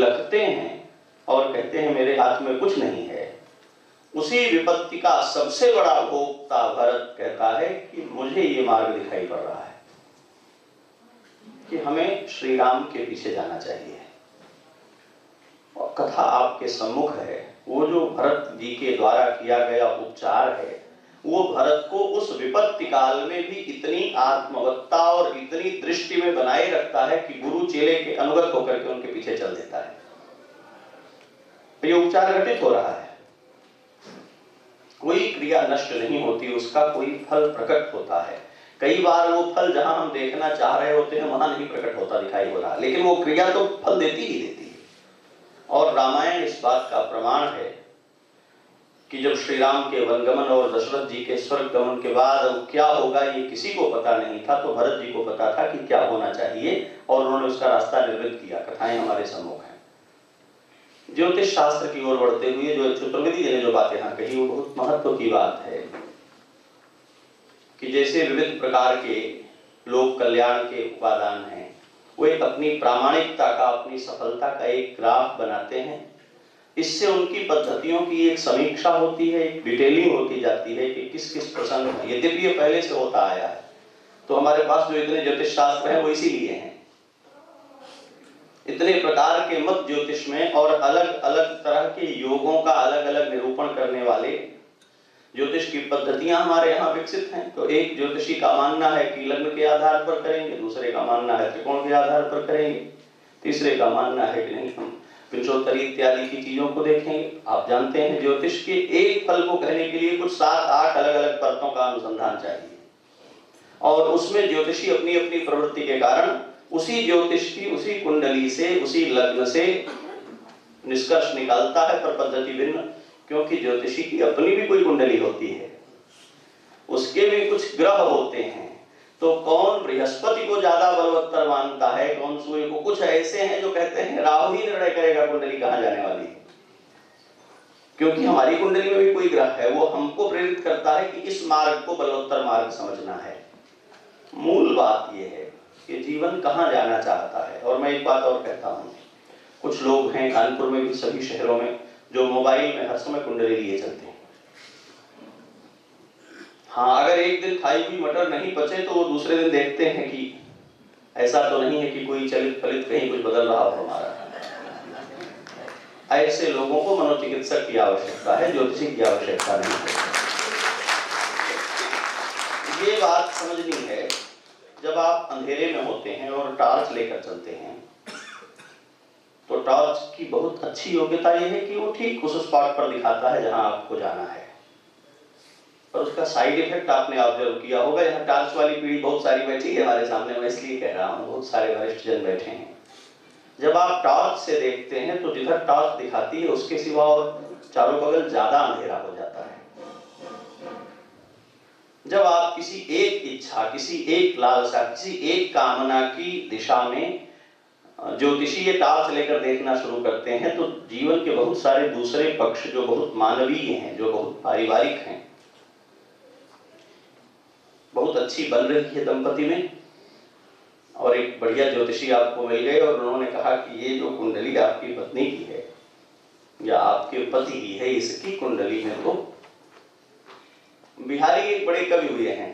बिलखते हैं और कहते हैं मेरे हाथ में कुछ नहीं है, उसी विपत्ति का सबसे बड़ा भोक्ता भरत कहता है कि मुझे ये मार्ग दिखाई पड़ रहा है कि हमें श्री राम के पीछे जाना चाहिए। और कथा आपके सम्मुख है, वो जो भरत जी के द्वारा किया गया उपचार है, वो भरत को उस विपत्ति काल में भी इतनी आत्मवत्ता और इतनी दृष्टि में बनाए रखता है कि गुरु चेले के अनुगत होकर के उनके पीछे चल देता है। ये उपचार घटित हो रहा है, कोई क्रिया नष्ट नहीं होती, उसका कोई फल प्रकट होता है। कई बार वो फल जहां हम देखना चाह रहे होते हैं वहां नहीं प्रकट होता दिखाई हो रहा, लेकिन वो क्रिया तो फल देती ही देती है। और रामायण इस बात का प्रमाण है कि जब श्री राम के वनगमन और दशरथ जी के स्वर्ग गमन के बाद क्या होगा ये किसी को पता नहीं था, तो भरत जी को पता था कि क्या होना चाहिए और उन्होंने उसका रास्ता निर्मित किया। कथाएं हमारे सम्मुख हैं। ज्योतिष शास्त्र की ओर बढ़ते हुए जो चतुर्वेदी जी ने जो बात यहाँ कही वो बहुत महत्व की बात है कि जैसे विविध प्रकार के लोक कल्याण के उपादान हैं, वो एक अपनी प्रामाणिकता का, अपनी सफलता का एक ग्राफ बनाते हैं। इससे उनकी पद्धतियों की एक समीक्षा होती है, एक डिटेलिंग होती जाती है कि किस किस प्रसंग में, यद्यपि ये पहले से होता आया है। तो हमारे पास जो इतने ज्योतिष शास्त्र हैं वो इसीलिए हैं, इतने प्रकार के मत ज्योतिष में और अलग अलग तरह के योगों का अलग अलग निरूपण करने वाले ज्योतिष की पद्धतियां हमारे यहाँ विकसित हैं। तो एक ज्योतिषी का मानना है कि लग्न के आधार पर करेंगे, दूसरे का मानना है त्रिकोण के आधार पर करेंगे, तीसरे का मानना है कि नहीं हम पिंचोत्तरी इत्यादि की चीजों को देखेंगे। आप जानते हैं ज्योतिष के एक फल को कहने के लिए कुछ 7-8 अलग अलग परतों का अनुसंधान चाहिए, और उसमें ज्योतिषी अपनी अपनी प्रवृत्ति के कारण उसी ज्योतिष की, उसी कुंडली से, उसी लग्न से निष्कर्ष निकालता है, पर पद्धति भिन्न, क्योंकि ज्योतिषी की अपनी भी कोई कुंडली होती है, उसके भी कुछ ग्रह होते हैं। तो कौन बृहस्पति को ज्यादा बलवत्तर मानता है, कौन सूर्य को, कुछ ऐसे हैं जो कहते हैं राहु ही निर्णय करेगा कुंडली कहां जाने वाली है, क्योंकि हमारी कुंडली में भी कोई ग्रह है, वो हमको प्रेरित करता है कि इस मार्ग को बलवत्तर मार्ग समझना है। मूल बात यह है कि जीवन कहां जाना चाहता है। और मैं एक बात और कहता हूं, कुछ लोग हैं कानपुर में भी, सभी शहरों में, जो मोबाइल में हर समय कुंडली लिए चलते हैं। हाँ, अगर एक दिन खाई हुई मटर नहीं बचे तो वो दूसरे दिन देखते हैं कि ऐसा तो नहीं है कि कोई चलित फलित कहीं कुछ बदल रहा हो हमारा। ऐसे लोगों को मनोचिकित्सक की आवश्यकता है, ज्योतिषी की आवश्यकता नहीं है। ये बात समझनी है, जब आप अंधेरे में होते हैं और टॉर्च लेकर चलते हैं तो टॉर्च की बहुत अच्छी योग्यता यह है कि वो ठीक उस स्पॉट पर दिखाता है जहां आपको जाना है, पर उसका साइड इफेक्ट आपने ऑब्जर्व किया होगा। यहाँ टॉर्च वाली पीढ़ी बहुत सारी बैठी है हमारे सामने, मैं इसलिए कह रहा हूँ, बहुत सारे वरिष्ठ जन बैठे हैं। जब आप टॉर्च से देखते हैं तो जिधर टॉर्च दिखाती है उसके सिवा और चारों बगल ज्यादा अंधेरा हो जाता है। जब आप किसी एक इच्छा, किसी एक लालसा, किसी एक कामना की दिशा में ज्योतिषीय टॉर्च लेकर देखना शुरू करते हैं तो जीवन के बहुत सारे दूसरे पक्ष जो बहुत मानवीय हैं, जो बहुत पारिवारिक हैं, बहुत अच्छी बन रही है दंपति में, और एक बढ़िया ज्योतिषी आपको मिल गए और उन्होंने कहा कि ये जो कुंडली आपकी पत्नी की है या आपके पति की है, इसकी कुंडली में तो बिहारी एक बड़े कवि हुए हैं,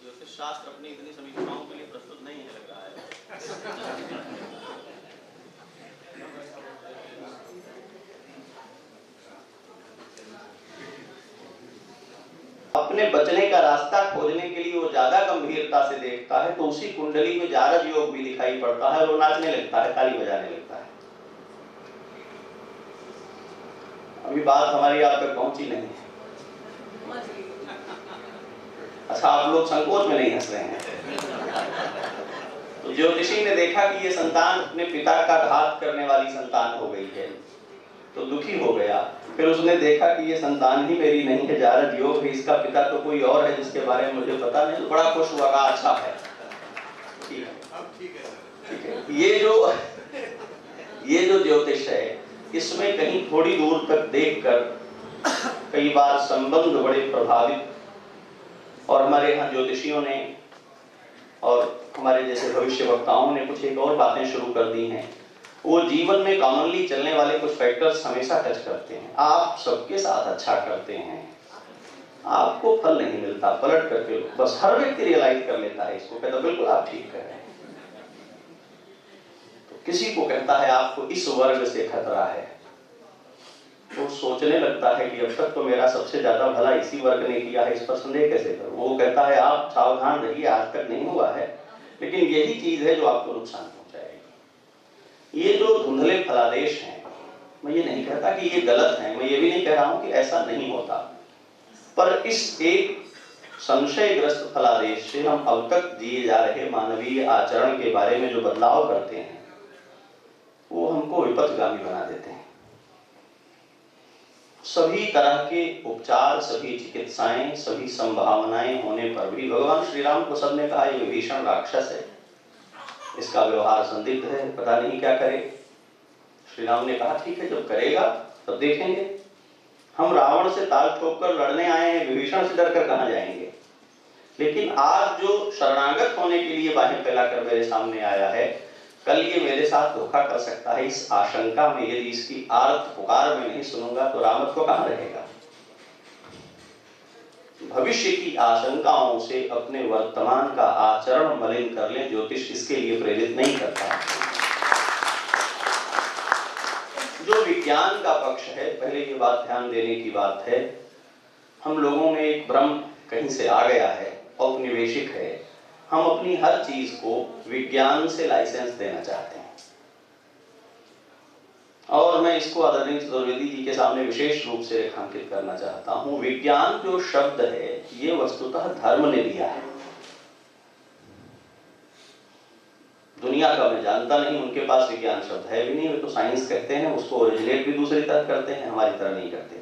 ज्योतिष शास्त्र अपनी इतनी समीक्षाओं के लिए प्रस्तुत नहीं है लग रहा है। अपने बचने का रास्ता खोजने के लिए वो ज्यादा गंभीरता से देखता है, तो उसी कुंडली में जारज योग भी दिखाई पड़ता है और वो नाचने लगता है, ताली बजाने लगता है। अभी बात हमारी आप तक पहुंची नहीं है। अच्छा, आप लोग संकोच में नहीं हंस रहे हैं। तो ज्योतिषी ने देखा कि ये संतान अपने पिता का घात करने वाली संतान हो गई है, तो दुखी हो गया। फिर उसने देखा कि ये संतान ही मेरी नहीं है, जारज योग है, इसका पिता तो कोई और है जिसके बारे में मुझे पता नहीं। तो बड़ा खुश हुआ, अच्छा है, ठीक है। ये जो ज्योतिष है, इसमें कहीं थोड़ी दूर तक देखकर कई बार संबंध बड़े प्रभावित और हमारे यहाँ ज्योतिषियों ने और हमारे जैसे भविष्य वक्ताओं ने कुछ एक और बातें शुरू कर दी हैं। वो जीवन में कॉमनली चलने वाले कुछ फैक्टर्स हमेशा टच करते हैं। आप सबके साथ अच्छा करते हैं, आपको फल नहीं मिलता, पलट करके बस हर व्यक्ति रियलाइज कर लेता है इसको, कहता बिल्कुल आप ठीक कर रहे हैं। तो किसी को कहता है आपको इस वर्ग से खतरा है, तो सोचने लगता है कि अब तक तो मेरा सबसे ज्यादा भला इसी वर्ग ने किया है, इस पर संदेह कैसे करूं। वो कहता है आप सावधान रहिए, आज तक नहीं हुआ है, लेकिन यही चीज है जो आपको नुकसान पहुंचाएगी। ये जो धुंधले फलादेश हैं, मैं ये नहीं कहता कि ये गलत है, मैं ये भी नहीं कह रहा हूं कि ऐसा नहीं होता, पर इस एक संशयग्रस्त फलादेश से हम अब तक दिए जा रहे मानवीय आचरण के बारे में जो बदलाव करते हैं वो हमको विपथगामी बना देते हैं। सभी तरह के उपचार, सभी चिकित्साएं, सभी संभावनाएं होने पर भी भगवान श्री राम को सबने कहा ये विभीषण राक्षस है, इसका व्यवहार संदिग्ध है, पता नहीं क्या करे। श्री राम ने कहा ठीक है, जब करेगा तब देखेंगे। हम रावण से ताल ठोक कर लड़ने आए हैं, विभीषण से डरकर कहां जाएंगे। लेकिन आज जो शरणागत होने के लिए बाहें फैलाकर मेरे सामने आया है, कल ये मेरे साथ धोखा कर सकता है, इस आशंका में यदि इसकी आर्त पुकार में नहीं सुनूंगा तो रामत्व को कहां रहेगा। भविष्य की आशंकाओं से अपने वर्तमान का आचरण मलिन कर ले, ज्योतिष इसके लिए प्रेरित नहीं करता। जो विज्ञान का पक्ष है, पहले ये बात ध्यान देने की बात है, हम लोगों में एक भ्रम कहीं से आ गया है, औपनिवेशिक है। हम अपनी हर चीज को विज्ञान से लाइसेंस देना चाहते हैं, और मैं इसको आदरणीय चतुर्वेदी जी के सामने विशेष रूप से रेखांकित करना चाहता हूं। विज्ञान जो शब्द है ये वस्तुतः धर्म ने दिया है। दुनिया का मैं जानता नहीं, उनके पास विज्ञान शब्द है भी नहीं, वे तो साइंस कहते हैं, उसको ओरिजिनेट भी दूसरी तरह करते हैं, हमारी तरह नहीं करते।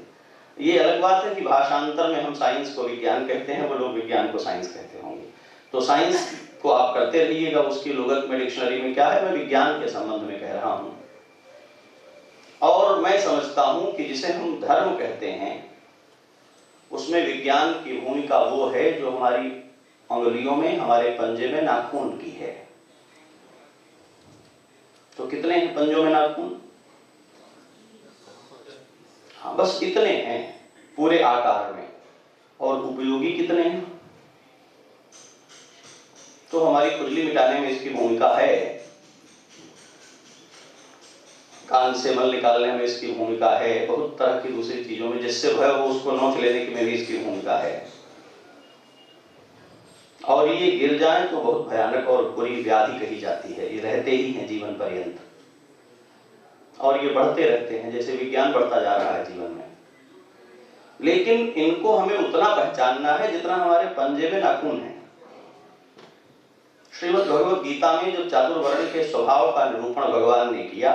ये अलग बात है कि भाषांतर में हम साइंस को विज्ञान कहते हैं, वो लोग विज्ञान को साइंस कहते होंगे। तो साइंस को आप करते रहिएगा, उसकी लुगत में डिक्शनरी में क्या है, मैं विज्ञान के संबंध में कह रहा हूं। और मैं समझता हूं कि जिसे हम धर्म कहते हैं उसमें विज्ञान की भूमिका वो है जो हमारी अंगुलियों में, हमारे पंजे में नाखून की है। तो कितने हैं पंजों में नाखून? हाँ, बस इतने हैं पूरे आकार में। और उपयोगी कितने हैं? तो हमारी खुजली मिटाने में इसकी भूमिका है, कान से मल निकालने में इसकी भूमिका है, बहुत तरह की दूसरी चीजों में जिससे वह वो उसको नोच लेने की में भी इसकी भूमिका है। और ये गिर जाए तो बहुत भयानक और बुरी व्याधि कही जाती है। ये रहते ही हैं जीवन पर्यंत, और ये बढ़ते रहते हैं जैसे विज्ञान बढ़ता जा रहा है जीवन में। लेकिन इनको हमें उतना पहचानना है जितना हमारे पंजे में नाखून है। श्रीमद् भगवद गीता में जब चातुर्वर्ण के स्वभाव का निरूपण भगवान ने किया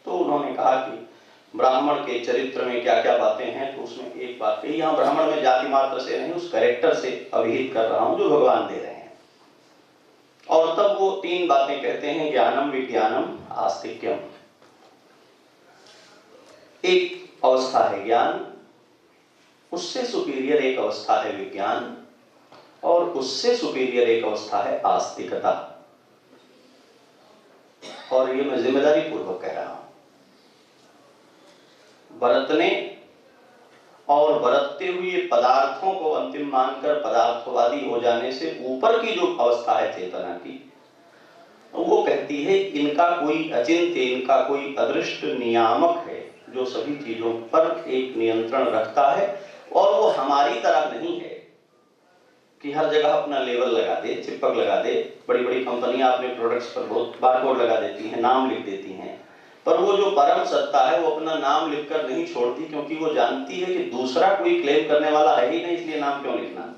तो उन्होंने कहा कि ब्राह्मण के चरित्र में क्या क्या बातें हैं, तो उसमें एक बात कही, यहाँ ब्राह्मण में जाति मात्र से नहीं, उस कैरेक्टर से अभिहित कर रहा हूं जो भगवान दे रहे हैं। और तब वो तीन बातें कहते हैं, ज्ञानम, विज्ञानम, आस्तिक्यम। एक अवस्था है ज्ञान, उससे सुपीरियर एक अवस्था है विज्ञान, और उससे सुपीरियर एक अवस्था है आस्तिकता। और ये मैं जिम्मेदारी पूर्वक कह रहा हूं। बरतने और बरतते हुए पदार्थों को अंतिम मानकर पदार्थवादी हो जाने से ऊपर की जो अवस्था है चेतना की, वो कहती है इनका कोई अचिंत्य, इनका कोई अदृष्ट नियामक है जो सभी चीजों पर एक नियंत्रण रखता है। और वो हमारी तरह नहीं है कि हर जगह अपना लेबल लगा दे, चिपक लगा दे। बड़ी बड़ी कंपनियां अपने प्रोडक्ट्स पर बहुत बारकोड लगा देती हैं, नाम लिख देती हैं, पर वो जो परम सत्ता है वो अपना नाम लिखकर नहीं छोड़ती, क्योंकि वो जानती है कि दूसरा कोई क्लेम करने वाला है ही नहीं, इसलिए नाम क्यों लिखना।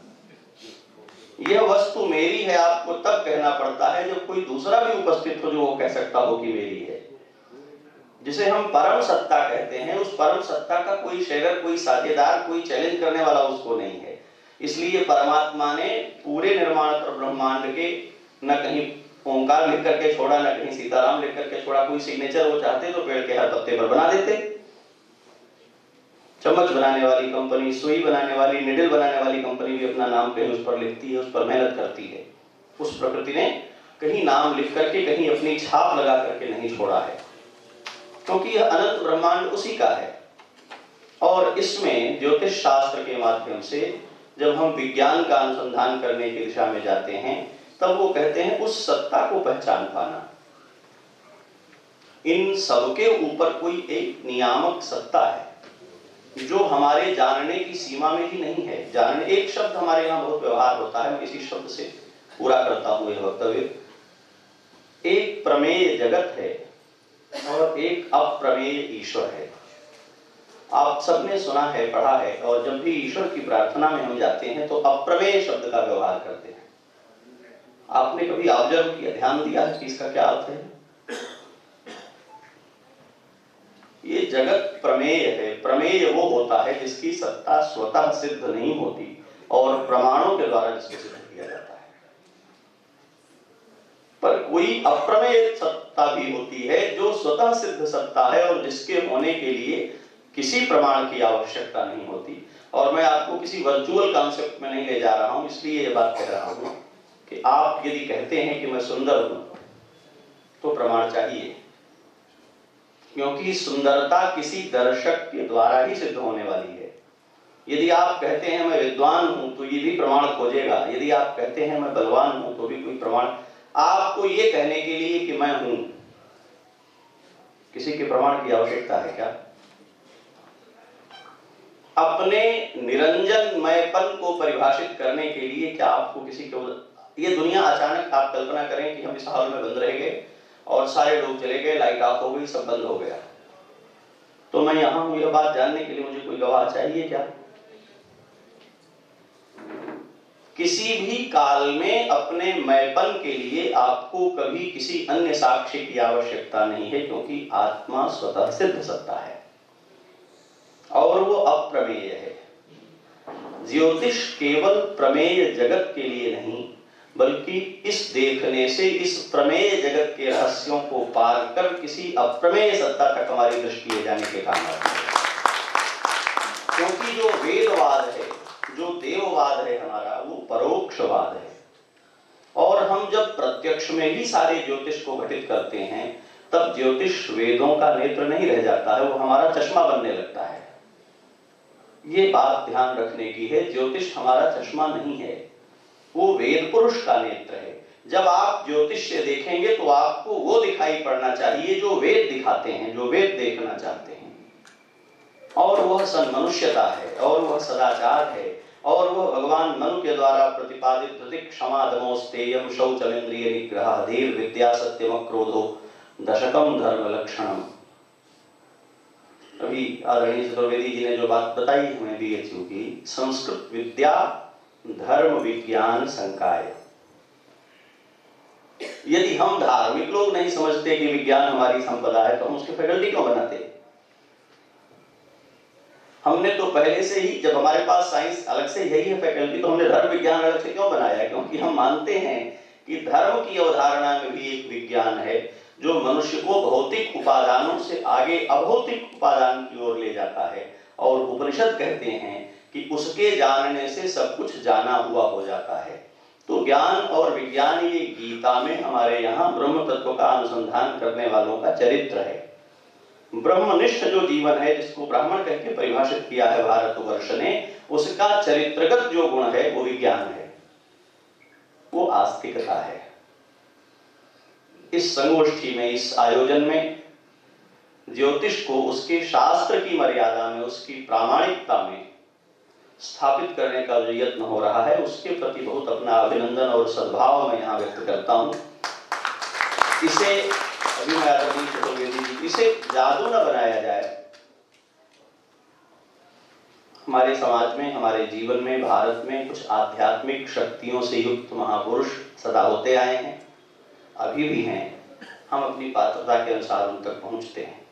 यह वस्तु मेरी है आपको तब कहना पड़ता है जब कोई दूसरा भी उपस्थित हो जो वो कह सकता हो कि मेरी है। जिसे हम परम सत्ता कहते हैं, उस परम सत्ता का कोई शेयर, कोई साझेदार, कोई चैलेंज करने वाला उसको नहीं है। इसलिए परमात्मा ने पूरे निर्माण और ब्रह्मांड के न कहीं ओंकार लिख करके छोड़ा, न कहीं सीताराम लिख करके छोड़ा। कोई सिग्नेचर वो चाहते तो पेड़ के हर पत्ते पर बना देते। चम्मच बनाने वाली कंपनी, सुई बनाने वाली, निडल बनाने वाली कंपनी भी अपना नाम कहीं उस पर लिखती है, उस पर मेहनत करती है। उस प्रकृति ने कहीं नाम लिख करके, कहीं अपनी छाप लगा करके नहीं छोड़ा है, क्योंकि यह अनंत ब्रह्मांड उसी का है। और इसमें ज्योतिष शास्त्र के माध्यम से जब हम विज्ञान का अनुसंधान करने की दिशा में जाते हैं, तब वो कहते हैं उस सत्ता को पहचान पाना। इन सबके ऊपर कोई एक नियामक सत्ता है जो हमारे जानने की सीमा में ही नहीं है। जानने, एक शब्द हमारे यहाँ बहुत व्यवहार होता है, मैं इसी शब्द से पूरा करता हूँ यह वक्तव्य। एक प्रमेय जगत है और एक अप्रमेय ईश्वर है। आप सबने सुना है, पढ़ा है, और जब भी ईश्वर की प्रार्थना में हम जाते हैं तो अप्रमेय शब्द का व्यवहार करते हैं। आपने कभी ऑब्जर्व किया, ध्यान दिया कि इसका क्या अर्थ है? ये जगत प्रमेय है। प्रमेय वो होता है जिसकी सत्ता स्वतः सिद्ध नहीं होती और प्रमाणों के द्वारा जिसको सिद्ध किया जाता है। पर कोई अप्रमेय सत्ता भी होती है जो स्वतः सिद्ध सत्ता है और जिसके होने के लिए किसी प्रमाण की आवश्यकता नहीं होती। और मैं आपको किसी वर्चुअल कॉन्सेप्ट में नहीं ले जा रहा हूं, इसलिए ये बात कह रहा हूं कि आप यदि कहते हैं कि मैं सुंदर हूं तो प्रमाण चाहिए, क्योंकि सुंदरता किसी दर्शक के द्वारा ही सिद्ध होने वाली है। यदि आप कहते हैं मैं विद्वान हूं तो ये भी प्रमाण खोजेगा। यदि आप कहते हैं मैं बलवान हूं तो भी कोई प्रमाण। आपको ये कहने के लिए कि मैं हूं, किसी के प्रमाण की आवश्यकता है क्या? अपने निरंजनमयपन को परिभाषित करने के लिए क्या आपको किसी को, ये दुनिया अचानक, आप कल्पना करें कि हम इस हॉल में बंद रह गए और सारे लोग चले गए, लाइट ऑफ हो गई, सब बंद हो गया, तो मैं यहां हूं यह बात जानने के लिए मुझे कोई गवाह चाहिए क्या? किसी भी काल में अपने मैपन के लिए आपको कभी किसी अन्य साक्ष्य की आवश्यकता नहीं है, क्योंकि आत्मा स्वतः सिद्ध सत्ता है और वो अप्रमेय है। ज्योतिष केवल प्रमेय जगत के लिए नहीं, बल्कि इस देखने से इस प्रमेय जगत के रहस्यों को पार कर किसी अप्रमेय सत्ता तक हमारी दृष्टि ले जाने के काम आती है। क्योंकि जो वेदवाद है, जो देववाद है हमारा, वो परोक्षवाद है। और हम जब प्रत्यक्ष में ही सारे ज्योतिष को घटित करते हैं, तब ज्योतिष वेदों का नेत्र नहीं रह जाता है, वो हमारा चश्मा बनने लगता है। ये बात ध्यान रखने की है, ज्योतिष हमारा चश्मा नहीं है, वो वेद पुरुष का नेत्र है। जब आप ज्योतिष से देखेंगे तो आपको वो दिखाई पड़ना चाहिए जो वेद दिखाते हैं, जो वेद देखना चाहते हैं। और वह सन्मनुष्यता है, और वह सदाचार है, और वह भगवान मनु के द्वारा प्रतिपादित धृति क्षमा दमोस्तेयम शौचमेन्द्रिय निग्रह धीर विद्या सत्यम क्रोधो दशकम धर्म लक्षणम। अभी आदरणीय चतुर्वेदी जी ने जो बात बताई हमें बीएचयू की, संस्कृत विद्या धर्म विज्ञान संकाय। यदि हम धार्मिक लोग नहीं समझते कि विज्ञान हमारी संपदा है, तो हम उसकी फैकल्टी क्यों बनाते? हमने तो पहले से ही, जब हमारे पास साइंस अलग से यही है फैकल्टी, तो हमने धर्म विज्ञान अलग से क्यों बनाया? क्योंकि हम मानते हैं कि धर्म की अवधारणा में भी एक विज्ञान है जो मनुष्य को भौतिक उपादानों से आगे अभौतिक उपादान की ओर ले जाता है। और उपनिषद कहते हैं कि उसके जानने से सब कुछ जाना हुआ हो जाता है। तो ज्ञान और विज्ञान, ये गीता में हमारे यहाँ ब्रह्म तत्व का अनुसंधान करने वालों का चरित्र है। ब्रह्मनिष्ठ जो जीवन है, जिसको ब्राह्मण कह के परिभाषित किया है भारतवर्ष ने, उसका चरित्रगत जो गुण है वो विज्ञान है, वो आस्तिकता है। इस संगोष्ठी में, इस आयोजन में ज्योतिष को उसके शास्त्र की मर्यादा में, उसकी प्रामाणिकता में स्थापित करने का जो यत्न हो रहा है, उसके प्रति बहुत अपना अभिनंदन और सद्भाव मैं यहाँ व्यक्त करता हूँ। इसे अभी मैं आदरणीय चतुर्वेदी जी, इसे जादू न बनाया जाए। हमारे समाज में, हमारे जीवन में, भारत में कुछ आध्यात्मिक शक्तियों से युक्त महापुरुष सदा होते आए हैं, अभी भी हैं। हम अपनी पात्रता के अनुसार उन तक पहुंचते हैं।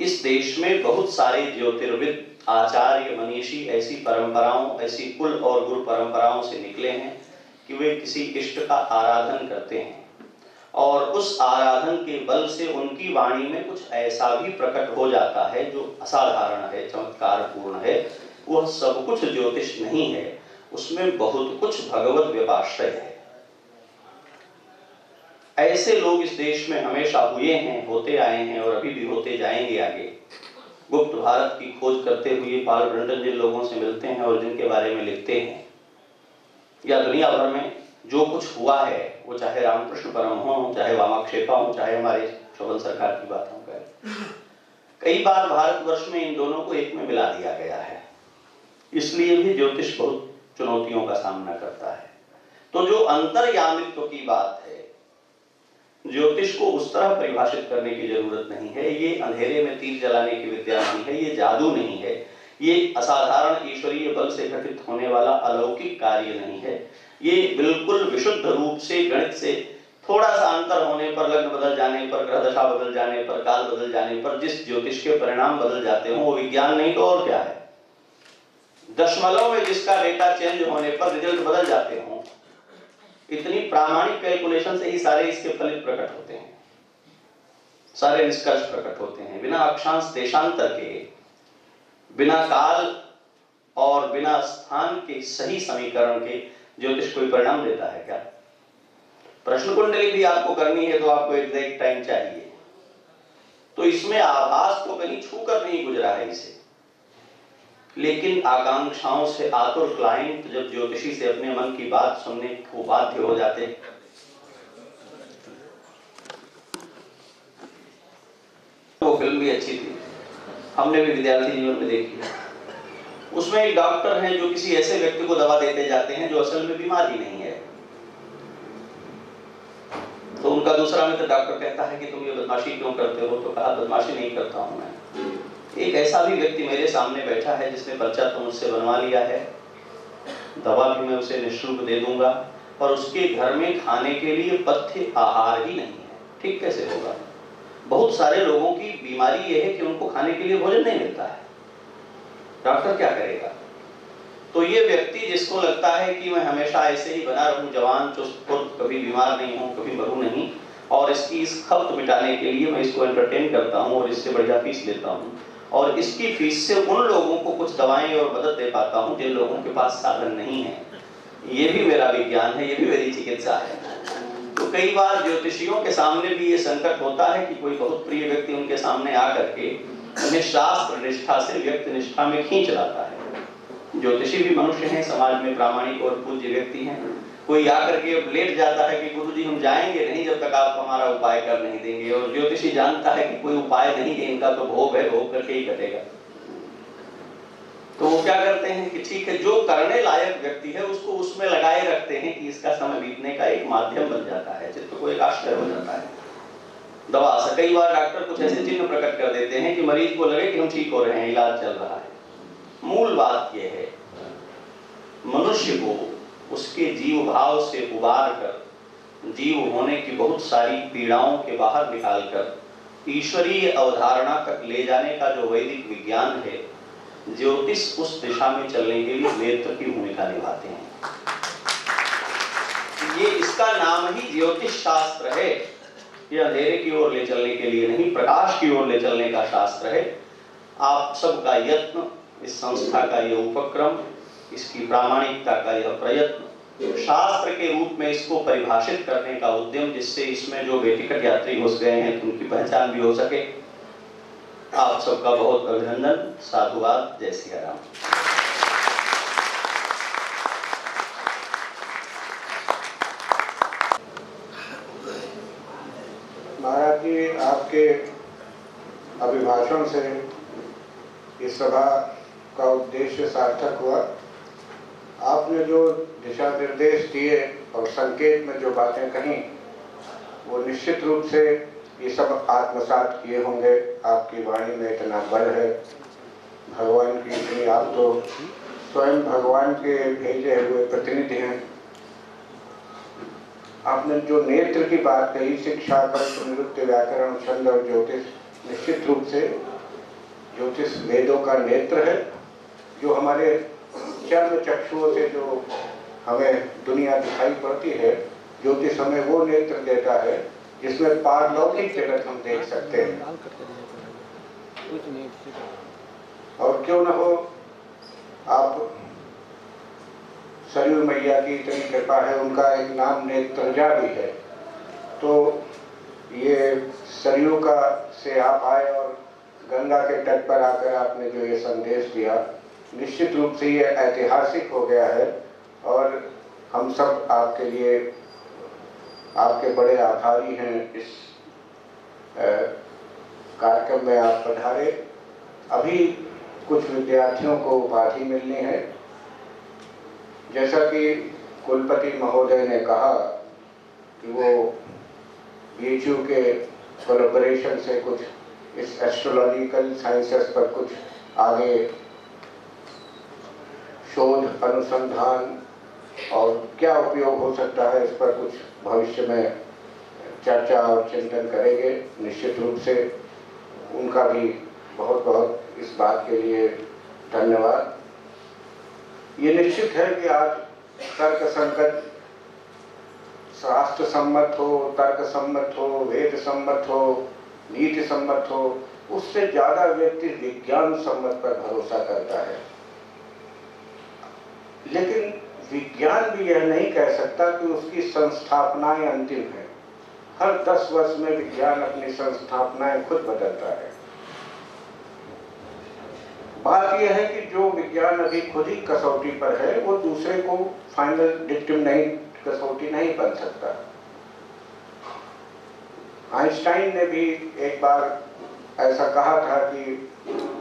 इस देश में बहुत सारे ज्योतिर्विद, आचार्य, मनीषी ऐसी परंपराओं, ऐसी कुल और गुरु परंपराओं से निकले हैं कि वे किसी इष्ट का आराधन करते हैं और उस आराधन के बल से उनकी वाणी में कुछ ऐसा भी प्रकट हो जाता है जो असाधारण है, चमत्कार पूर्ण है। वह सब कुछ ज्योतिष नहीं है, उसमें बहुत कुछ भगवत व्यपाश्रय है। ऐसे लोग इस देश में हमेशा हुए हैं, होते आए हैं और अभी भी होते जाएंगे आगे। गुप्त भारत की खोज करते हुए पॉल ब्रंटन जिन लोगों से मिलते हैं और जिनके बारे में लिखते हैं, या दुनिया भर में जो कुछ हुआ है, वो चाहे रामकृष्ण परम हो, चाहे वामाक्षेपा हो, चाहे हमारे शोभन सरकार की बात हो, कई बार भारतवर्ष में इन दोनों को एक में मिला दिया गया है। इसलिए भी ज्योतिष बहुत चुनौतियों का सामना करता है। तो जो अंतर्यामित्व की बात है, ज्योतिष को उस तरह परिभाषित करने की जरूरत नहीं है। ये अंधेरे में तीर जलाने की विद्या नहीं है, ये जादू नहीं है, ये असाधारण ईश्वरीय बल से घटित होने वाला अलौकिक कार्य नहीं है। ये बिल्कुल विशुद्ध रूप से गणित से थोड़ा सा अंतर होने पर, लग्न बदल जाने पर, ग्रह दशा बदल जाने पर, काल बदल जाने पर जिस ज्योतिष के परिणाम बदल जाते हो वो विज्ञान नहीं तो और क्या है। दशमलव में जिसका डेटा चेंज होने पर रिजल्ट बदल जाते हो, इतनी प्रामाणिक कैलकुलेशन से ही सारे इसके फलित प्रकट होते हैं, सारे निष्कर्ष प्रकट होते हैं। बिना अक्षांश देशांतर के, बिना काल और बिना स्थान के सही समीकरण के ज्योतिष कोई परिणाम देता है क्या? प्रश्न कुंडली भी आपको करनी है तो आपको एग्जैक्ट टाइम चाहिए। तो इसमें आभास तो कहीं छूकर नहीं गुजरा है इसे, लेकिन आकांक्षाओं से आतुर क्लाइंट जब ज्योतिषी से अपने मन की बात सुनने को बाध्य हो जाते। वो फिल्म भी अच्छी थी, हमने भी विद्यार्थी जीवन में देखी है। उसमें एक डॉक्टर हैं जो किसी ऐसे व्यक्ति को दवा देते जाते हैं जो असल में बीमार ही नहीं है। तो उनका दूसरा मित्र डॉक्टर कहता है कि तुम ये बदमाशी क्यों करते हो? तो कहा बदमाशी नहीं करता हूं मैं, एक ऐसा भी व्यक्ति मेरे सामने बैठा है जिसने पर्चा तो मुझसे बनवा लिया है, दवा भी मैं उसे निःशुल्क दे दूंगा, और उसके घर में खाने के लिए पथ्य आहार ही नहीं है। ठीक कैसे होगा? बहुत सारे लोगों की बीमारी यह है कि उनको खाने के लिए भोजन नहीं मिलता है, डॉक्टर क्या करेगा? तो ये व्यक्ति जिसको लगता है कि मैं हमेशा ऐसे ही बना रहूं, जवान चुस्त फुर्त, कभी बीमार नहीं हूं, कभी मरूं नहीं, और इसकी इस खपत मिटाने के लिए मैं इसको एंटरटेन करता हूं और इससे बढ़िया फीस लेता हूं, और इसकी फीस से उन लोगों को कुछ दवाएं और मदद दे पाता हूं जिन लोगों के पास साधन नहीं है। ये भी मेरा विज्ञान है, ये भी मेरी चिकित्सा है। तो कई बार ज्योतिषियों के सामने भी ये संकट होता है कि कोई बहुत प्रिय व्यक्ति उनके सामने आकर के उन्हें शास्त्र निष्ठा से व्यक्ति निष्ठा में खींच लाता है। ज्योतिषी भी मनुष्य हैं, समाज में प्रामाणिक और पूज्य व्यक्ति हैं। कोई आकर के लेट जाता है कि गुरुजी हम जाएंगे नहीं जब तक आप हमारा उपाय कर नहीं देंगे, और ज्योतिषी जानता है कि कोई उपाय नहीं है, इनका तो भोग है, भोग करके ही कटेगा। तो वो क्या करते हैं कि ठीक है, जो करने लायक व्यक्ति है उसको उसमें लगाए रखते हैं कि इसका समय बीतने का एक माध्यम बन जाता है, चित्त को एक आश्चर्य हो जाता है दवा से। कई बार डॉक्टर कुछ ऐसे चिन्ह प्रकट कर देते हैं कि मरीज को लगे कि हम ठीक हो रहे हैं, इलाज चल रहा है। मूल बात यह है, मनुष्य को उसके जीव भाव से उबार कर जीव होने की बहुत सारी पीड़ाओं के बाहर निकालकर ईश्वरीय अवधारणा तक ले जाने का जो वैदिक विज्ञान है, ज्योतिष उस दिशा में चलने के लिए नेत्र की भूमिका निभाते हैं। ये इसका नाम ही ज्योतिष शास्त्र है। ये अंधेरे की ओर ले चलने के लिए नहीं, प्रकाश की ओर ले चलने का शास्त्र है। आप सबका यत्न, इस संस्था का यह उपक्रम, इसकी प्रामाणिकता का यह प्रयत्न, शास्त्र के रूप में इसको परिभाषित करने का उद्यम, जिससे इसमें जो बेटिकट यात्री घुस गए हैं उनकी पहचान भी हो सके, आप सबका बहुत अभिनंदन, साधुवाद, जय सिया राम। महाराज जी, आपके अभिभाषण से इस सभा का उद्देश्य सार्थक हुआ। आपने जो दिशा निर्देश दिए और संकेत में जो बातें कही, वो निश्चित रूप से ये सब आत्मसात किए होंगे। आपकी वाणी में इतना बल है, भगवान की इतनी, आप तो स्वयं भगवान के भेजे हुए प्रतिनिधि हैं। आपने जो नेत्र की बात कही, शिक्षा, कल्प, नृत्य, व्याकरण, छंद और ज्योतिष, निश्चित रूप से ज्योतिष वेदों का नेत्र है, जो हमारे चर्म चक्षुओं से जो हमें दुनिया दिखाई पड़ती है, ज्योतिष हमें वो नेत्र देता है जिसमें पारलौकिक जगत हम देख सकते हैं। और क्यों न हो, आप सरयू मैया की इतनी कृपा है, उनका एक नाम नेत्रजा भी है, तो ये सरयू का से आप आए और गंगा के तट पर आकर आपने जो ये संदेश दिया, निश्चित रूप से ये ऐतिहासिक हो गया है और हम सब आपके लिए आपके बड़े आभारी हैं। इस कार्यक्रम में आप पधारे। अभी कुछ विद्यार्थियों को उपाधि मिलनी है। जैसा कि कुलपति महोदय ने कहा कि वो बीएचयू के कोलैबोरेशन से कुछ इस एस्ट्रोलॉजिकल साइंसेस पर कुछ आगे शोध अनुसंधान और क्या उपयोग हो सकता है, इस पर कुछ भविष्य में चर्चा और चिंतन करेंगे। निश्चित रूप से उनका भी बहुत बहुत इस बात के लिए धन्यवाद। ये निश्चित है कि आज तर्क संकट शास्त्र सम्मत हो, तर्क सम्मत हो, वेद सम्मत हो, नीति सम्मत हो, उससे ज्यादा व्यक्ति विज्ञान सम्मत पर भरोसा करता है। लेकिन विज्ञान भी यह नहीं कह सकता कि उसकी संस्थापनाएं अंतिम है। हर 10 वर्ष में विज्ञान अपनी संस्थापनाएं खुद बदलता है। बात यह है कि जो विज्ञान अभी खुद ही कसौटी पर है, वो दूसरे को फाइनल डिक्टिम नहीं, कसौटी नहीं बन सकता। आइंस्टाइन ने भी एक बार ऐसा कहा था कि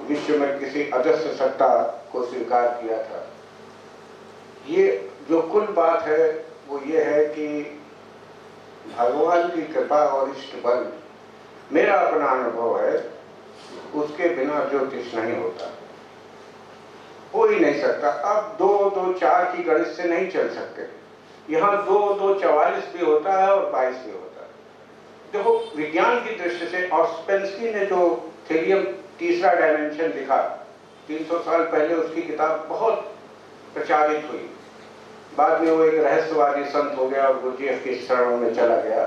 विश्व में किसी अदृश्य सत्ता को स्वीकार किया था। ये जो कुल बात है वो ये है कि भगवान की कृपा और इष्ट बल, मेरा अपना अनुभव है, उसके बिना ज्योतिष नहीं होता, हो ही नहीं सकता। अब 2 2 4 की गणित से नहीं चल सकते। यहाँ 2 2 44 भी होता है और 22 भी होता है। देखो, विज्ञान की दृष्टि से ऑस्पेंस्की ने जो थीरियम तीसरा डायमेंशन लिखा, 300 साल पहले उसकी किताब बहुत प्रचारित हुई। बाद में वो एक रहस्यवादी संत हो गया और गुरुजीएफ के शरणों में चला गया।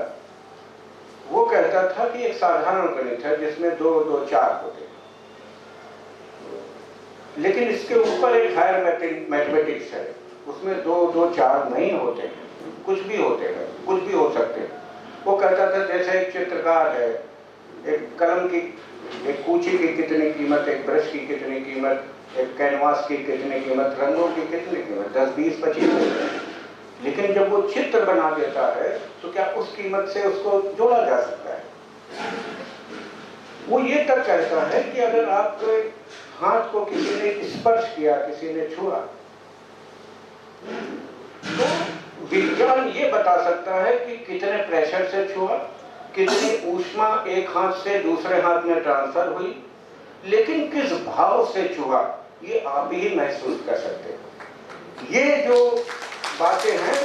वो कहता था कि एक साधारण गणित है जिसमें 2 2 4 होते हैं, लेकिन इसके ऊपर एक हायर मैथमेटिक्स है, उसमें 2 2 4 नहीं होते हैं, कुछ भी होते हैं, कुछ भी हो सकते हैं। वो कहता था जैसे एक चित्रकार है, एक कलम की, एक कूची की कितनी कीमत, एक ब्रश की कितनी कीमत, एक कैनवास की कितनी कीमत, रंगों की कितनी कीमत, 10 20 25। लेकिन जब वो चित्र बना देता है तो क्या उस कीमत से उसको जोड़ा जा सकता है? वो ये तक कहता है कि अगर आपके हाथ को किसी ने स्पर्श किया, किसी ने छुआ, तो विज्ञान ये बता सकता है कि कितने प्रेशर से छुआ, कितनी ऊष्मा एक हाथ से दूसरे हाथ में ट्रांसफर हुई, लेकिन किस भाव से छुआ ये आप ही महसूस कर सकते हैं। ये जो बातें हैं,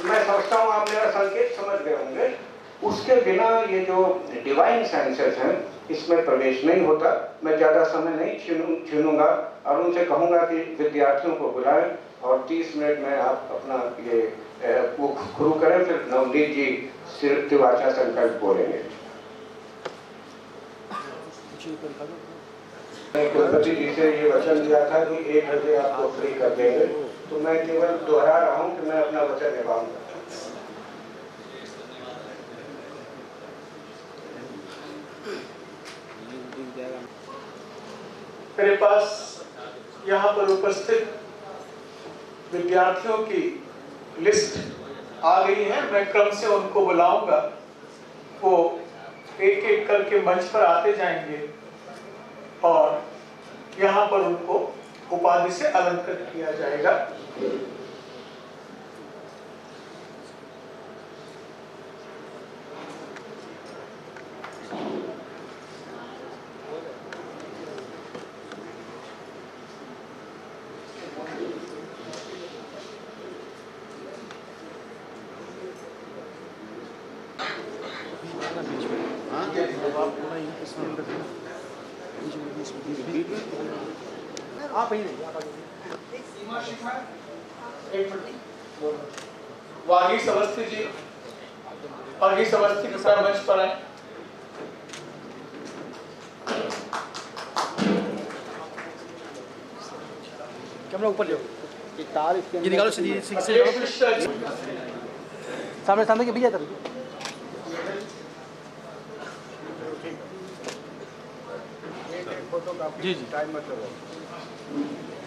मैं समझता हूँ आप मेरा संकेत समझ गए होंगे। उसके बिना ये जो डिवाइन साइंसेस हैं, इसमें प्रवेश नहीं होता। मैं ज़्यादा समय नहीं छीनूंगा और उनसे कहूँगा कि विद्यार्थियों को बुलाएं और 30 मिनट में आप अपना ये वो शुरू करें, फिर नवनीत जी त्रिवाचा संकल्प बोलेंगे। कुलपति जी से ये वचन दिया था कि 1 बजे आपको फ्री कर देंगे, तो मैं केवल दोहरा रहा हूँ कि मैं अपना वचन निभाऊंगा। मेरे पास यहाँ पर उपस्थित विद्यार्थियों की लिस्ट आ गई है। मैं क्रम से उनको बुलाऊंगा, वो एक एक करके मंच पर आते जाएंगे और यहाँ पर उनको उपाधि से अलंकृत किया जाएगा। वागीश अवस्थी जी, वर्गीस अवस्थी कृपया मंच पर आए। कैमरा ऊपर ले तार ये निकालो सीधी से अखिलेश मिश्रा जी, सामने सामने के भैया तब जी जी टाइम मत लो।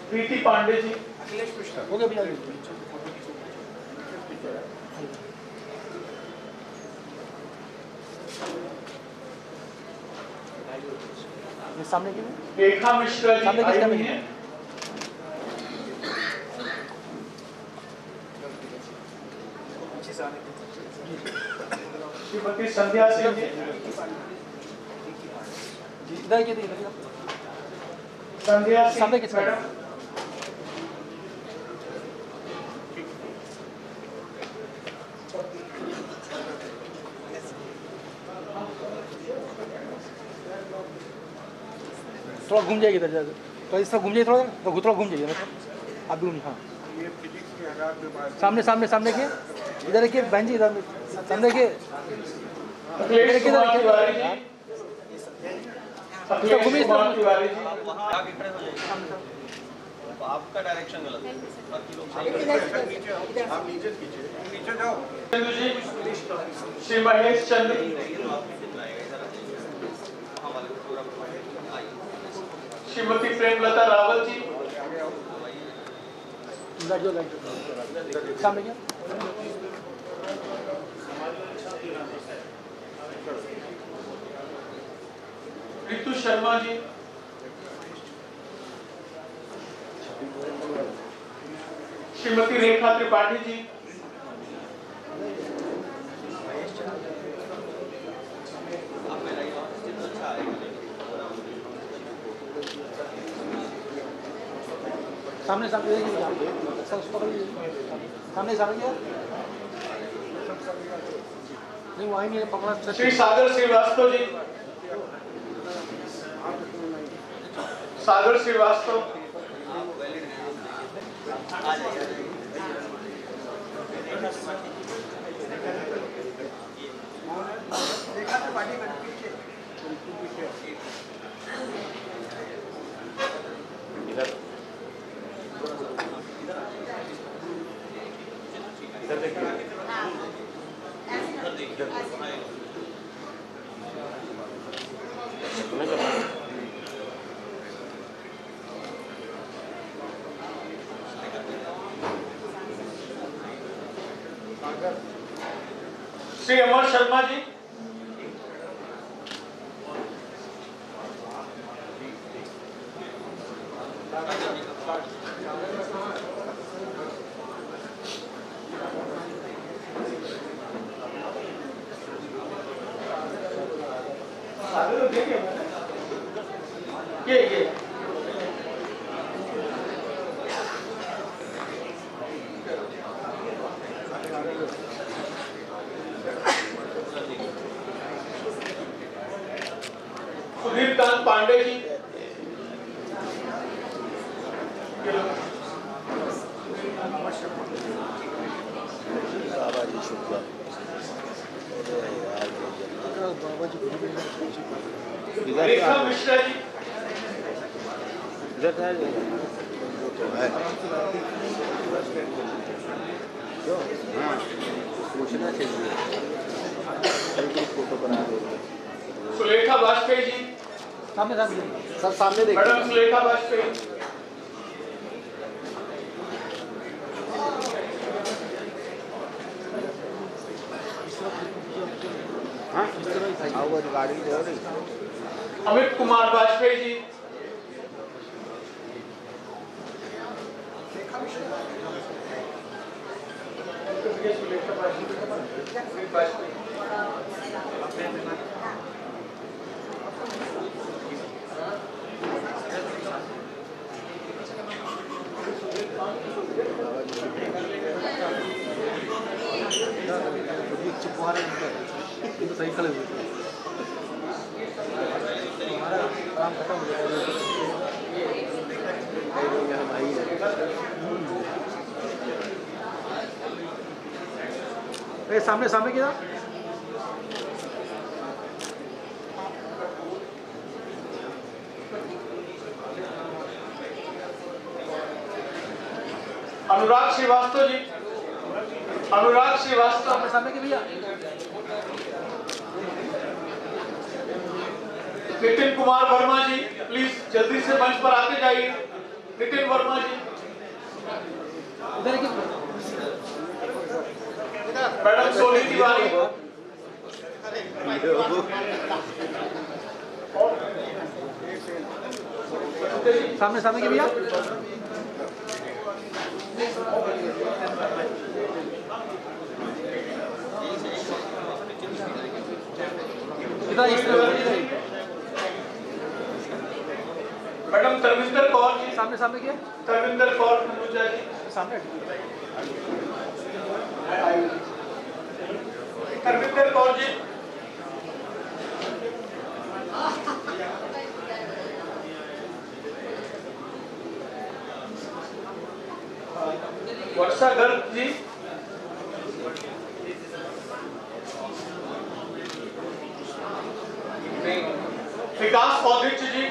प्रीति पांडे जी, हो गया भैया ये सामने के रेखा मिश्रा जी सामने आई किसका हुई नहीं हैं। श्रीमती संध्या सिंह जी, इधर के इधर संध्या सामने सिंह किसका? मैडम, थोड़ा घूम जाएगी इधर जाकर तो इस तरह घूम जाइए थोड़ा थोड़ा घूम जाइए मतलब आप भी घूम हाँ ये फिजिक्स के हालात में बात सामने सामने सामने के इधर देखिए बहन जी इधर सामने देखिए अखिलेश कुमार तिवारी जी, घूमिए अखिलेश इस कुमार तरफ। तिवारी जी, आपका डायरेक्शन गलत है, बाकी लोग सही आप नीचे कीजिए, नीचे जाओ। चंद्र जी, श्री महेश चंद्र, श्रीमती प्रेमलता रावल जी, सामने क्या ऋतु शर्मा जी, श्रीमती रेखा त्रिपाठी जी, सामने सामने सामने सामने क्या नहीं वहीं नहीं पकड़ा श्री सागर श्रीवास्तव जी, सागर श्रीवास्तव, श्री अमर शर्मा जी, ये सुधीर कांत पांडे जी, रेखा मिश्रा जी, पूछना चाहिए फोटो बना दो। सुलेखा वाजपेयी जी, सामने सामने सर सामने देखिए। मैडम सुलेखा वाजपेयी, हाँ वो गाड़ी जो है अमित कुमार वाजपेयी जी, तो सही खड़े हुए हमारा काम खत्म हो जाएगा भाई है सामने सामने क्या अनुराग श्रीवास्तव जी, अनुराग श्रीवास्तव। सामने के भैया। नितिन कुमार वर्मा जी, प्लीज जल्दी से मंच पर आके जाइए। नितिन वर्मा जी, इधर की मैडम सोनी तिवारी, सामने सामने के भैया। इधर मैडम धर्मेंद्र कौर जी, सामने सामने के धर्मेंद्र कौर खनूजा जी, सामने। धर्मेंद्र कौर जी, वर्षा गर्ग जी, विकास औदित्य जी,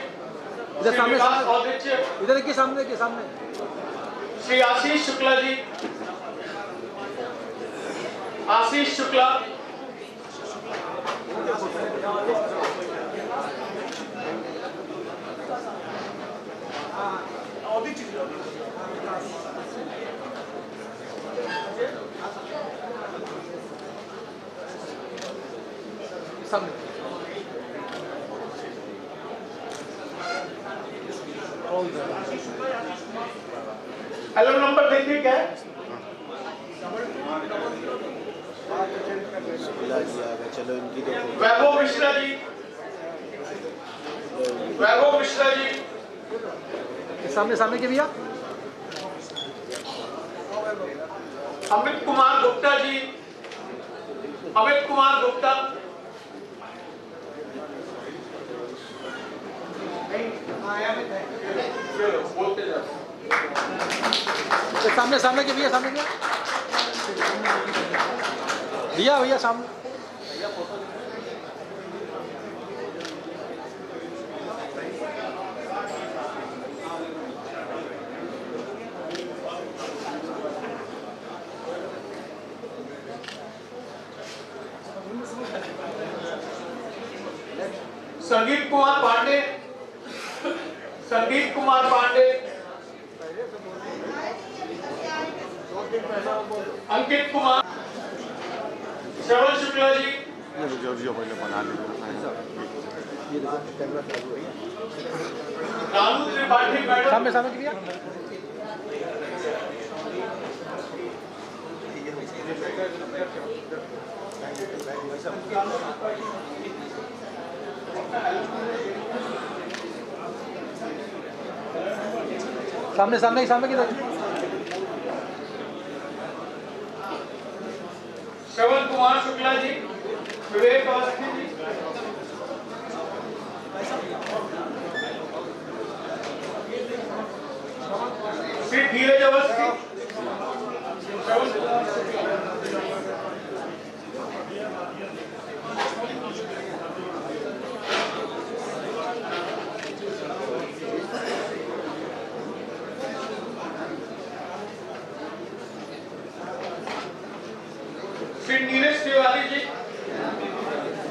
इधर सामने विकास औदित्य, इधर के सामने श्री आशीष शुक्ला जी, आशीष शुक्ला, सामने। एल्बम नंबर देखिए क्या है। चलो इनकी देखो। वैभव मिश्रा जी, वैभव मिश्रा जी, सामने सामने के भैया। अमित कुमार गुप्ता जी, अमित कुमार गुप्ता, बोलते जाओ। सामने सामने के भैया, सामने के भैया भैया सामने। संगीत कुमार पांडे, संगीत कुमार पांडे, अंकित कुमार, श्रवण शुक्ला जी, रानू त्रिपाठी मैडम, सामने सामने के भैया। सामने सामने सामने किधर। श्रवण कुमार शुक्ला जी, विवेक अवस्थी जी, श्री धीरज अवस्थी, श्रवण कुमार शुक्ला, श्री नीरज तिवारी जी,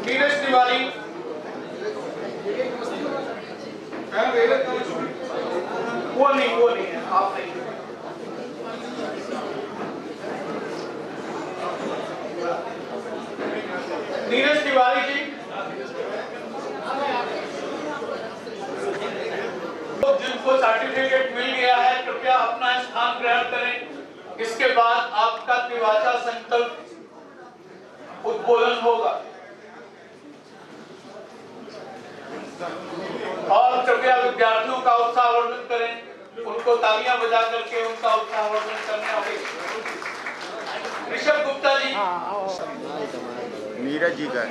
नीरज तिवारी, वो नहीं है, आप नहीं। नीरज तिवारी जी, तो जिनको सर्टिफिकेट मिल गया है कृपया अपना स्थान ग्रहण करें। इसके बाद आपका त्रिवाचा संकल्प उद्बोधन होगा और कृपया विद्यार्थियों का उत्साहवर्धन करें, उनको तालियां बजा करके उनका उत्साहवर्धन करना होगा। ऋषभ गुप्ता जी, नीरज जी का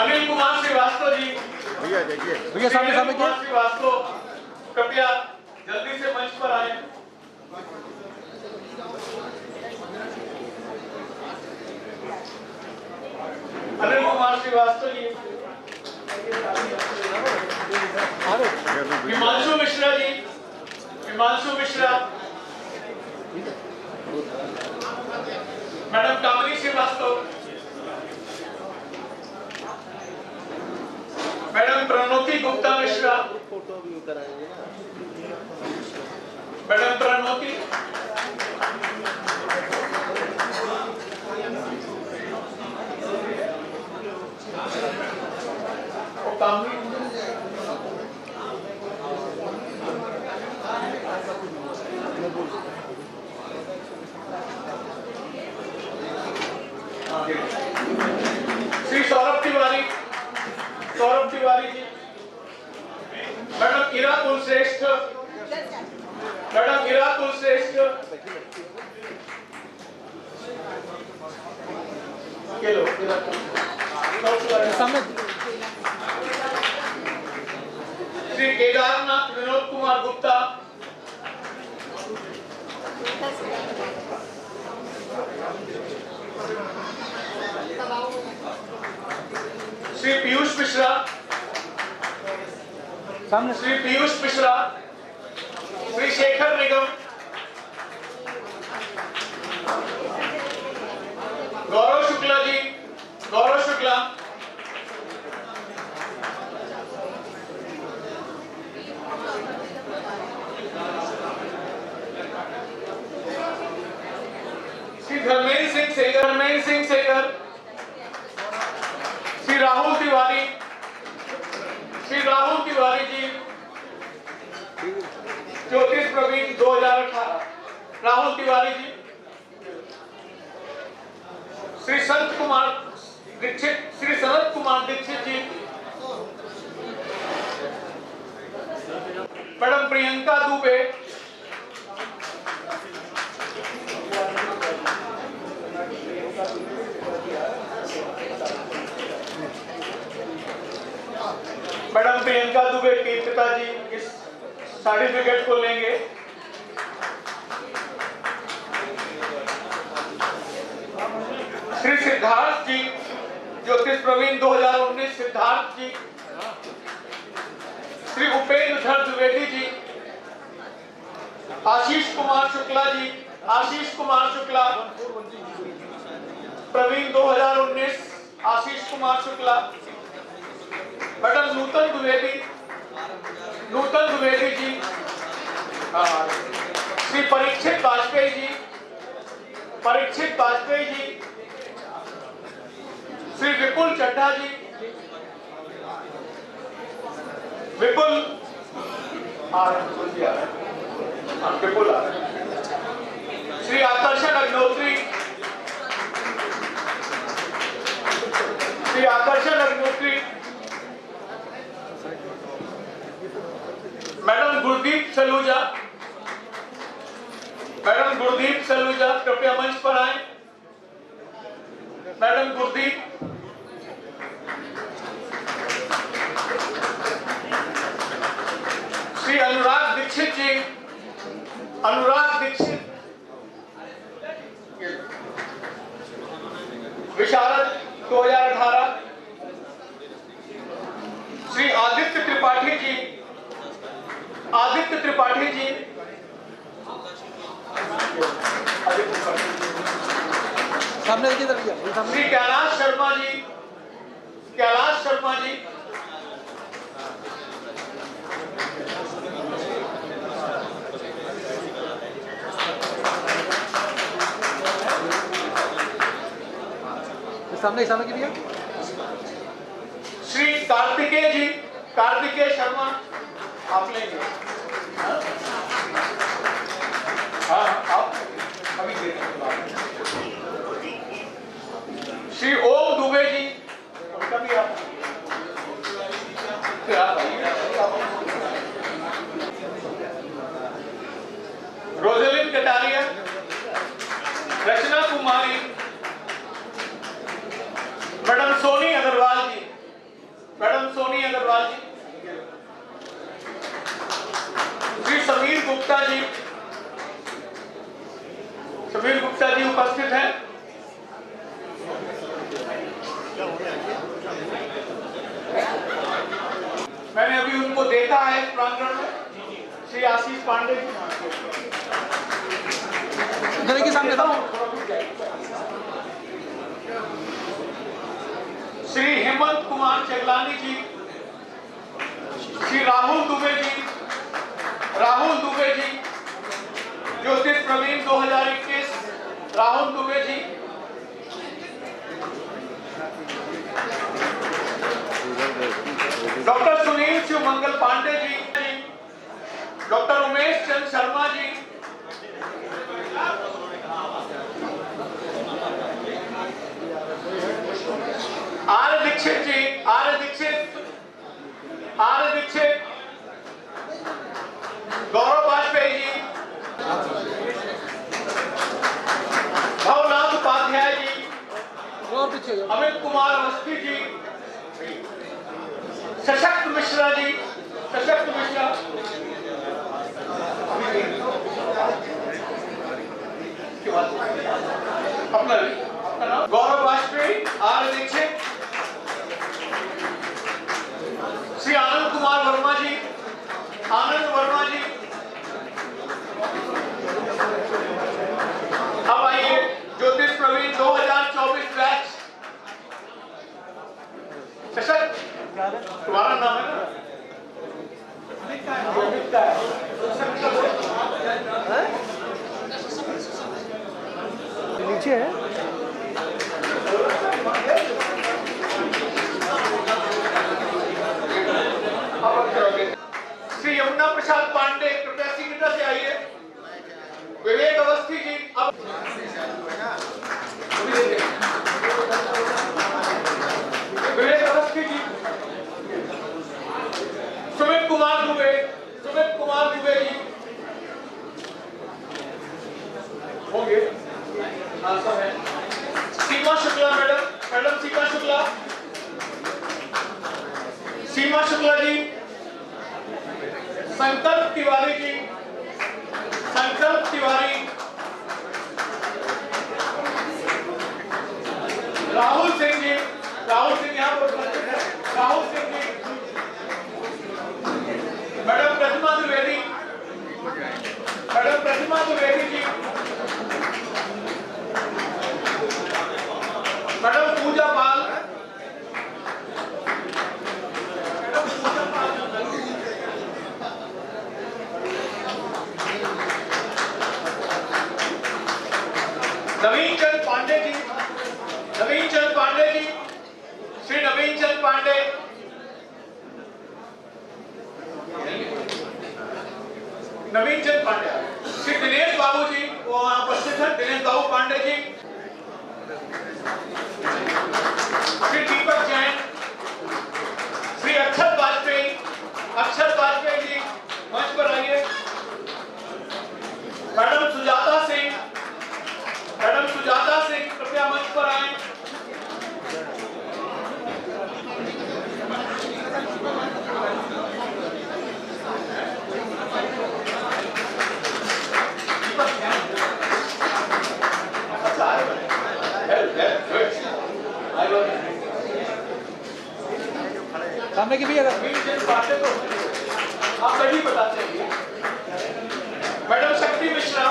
अनिल कुमार श्रीवास्तव जी, भैया देखिए भैया सामने सामने के। श्रीवास्तव कृपया जल्दी से मंच पर आए। Anil Kumar Shrivastava ji, Himanshu Mishra ji, Himanshu Mishra, madam Kamini Shrivastava, madam Pranoti Gupta Mishra, photo view कराएंगे ना। मैडम प्रणोति, और कामिनी श्री सौरभ तिवारी, सौरभ तिवारी जी, मैडम इरा कुलश्रेष्ठ, मैडम इरा कुलश्रेष्ठ, ये लो सामने श्री केदारनाथ विनोद कुमार गुप्ता, श्री पीयूष मिश्रा, सामने श्री पीयूष मिश्रा, श्री शेखर निगम, गौरव शुक्ला जी, गौरव शुक्ला, श्री धर्मेंद्र सिंह सेगर, धर्मेंद्र सिंह सेगर, श्री राहुल तिवारी, श्री राहुल तिवारी जी, ज्योतिष प्रवीण 2018, राहुल तिवारी जी, श्री संत कुमार दीक्षित, श्री सनत कुमार दीक्षित जी, मैडम प्रियंका दुबे, मैडम प्रियंका दुबे के पिताजी इस सर्टिफिकेट को लेंगे। श्री सिद्धार्थ जी, ज्योतिष प्रवीण 2019, सिद्धार्थ जी, श्री उपेंद्र धर द्विवेदी जी, आशीष कुमार शुक्ला जी, आशीष कुमार शुक्ला, प्रवीण 2019, आशीष कुमार शुक्ला, मैडम नूतन द्विवेदी, नूतन द्विवेदी जी, श्री परीक्षित वाजपेयी जी, परीक्षित वाजपेयी जी, श्री विपुल चड्ढा जी, विपुल विपुल श्री आकर्षण अग्निहोत्री, श्री आकर्षण अग्निहोत्री, मैडम गुरदीप सलूजा, मैडम गुरदीप सलूजा कृपया मंच पर आए। मैडम गुरदीप, श्री अनुराग दीक्षित जी, अनुराग दीक्षित, विशारद 2018, श्री आदित्य त्रिपाठी जी, आदित्य त्रिपाठी जी, सामने देखिए इधर सामने। श्री कैलाश शर्मा जी, कैलाश शर्मा जी, सामने सामने की भैया। श्री कार्तिकेय जी, कार्तिकेय शर्मा आप लेंगे। हाँ आप अभी श्री ओम दुबे जी, उनका भी आप फिर आप रोजेलिन कटारिया, रचना कुमारी, मैडम सोनी अग्रवाल जी, मैडम सोनी अग्रवाल जी, श्री समीर गुप्ता जी, समीर गुप्ता जी उपस्थित हैं। मैंने अभी उनको देखा है प्रांगण में। श्री आशीष पांडे जी, इधर के सामने श्री हेमंत कुमार चगलानी जी, श्री राहुल दुबे जी, ज्योतिष प्रवीण 2021 Rahul Dubey ji, doctor Sunil Shiv Mangal Pandey ji, doctor Umesh Chand Sharma ji, R Dikshit ji, R Dikshit, Gaurav Vajpayee ji, Bhavnath Upadhyay ji, Amit Kumar Awasthi ji, Sashakt Mishra ji, अपना नाम गौरव वाजपेयी, आर दीक्षित, श्री आनंद कुमार वर्मा जी, अब आइए ज्योतिष प्रवीण 2024 बैच। सशक्त तुम्हारा नाम है ना? नीचे है। श्री यमुना प्रसाद पांडे, कृपया सीधा से आइए। विवेक अवस्थी जी, अब विवेक अवस्थी जी, सुमित कुमार दुबे जी होंगे। सीमा शुक्ला मैडम सीमा शुक्ला जी, संकल्प तिवारी, राहुल सिंह यहाँ पर उपस्थित है। राहुल सिंह जी, मैडम प्रतिमा द्विवेदी जी, मैडम पूजा पाल, नवीन चंद पांडे जी, श्री नवीन चंद पांडे, श्री दिनेश बाबू जी, वो वहां उपस्थित है, दिनेश बाबू पांडे जी, श्री दीपक जैन, श्री अक्षत वाजपेयी जी मंच पर आइए। मैडम सुजाता सिंह कृपया मंच पर आए। सामने की भी अगर बातें तो आप सभी बताते हैं। मैडम शक्ति मिश्रा,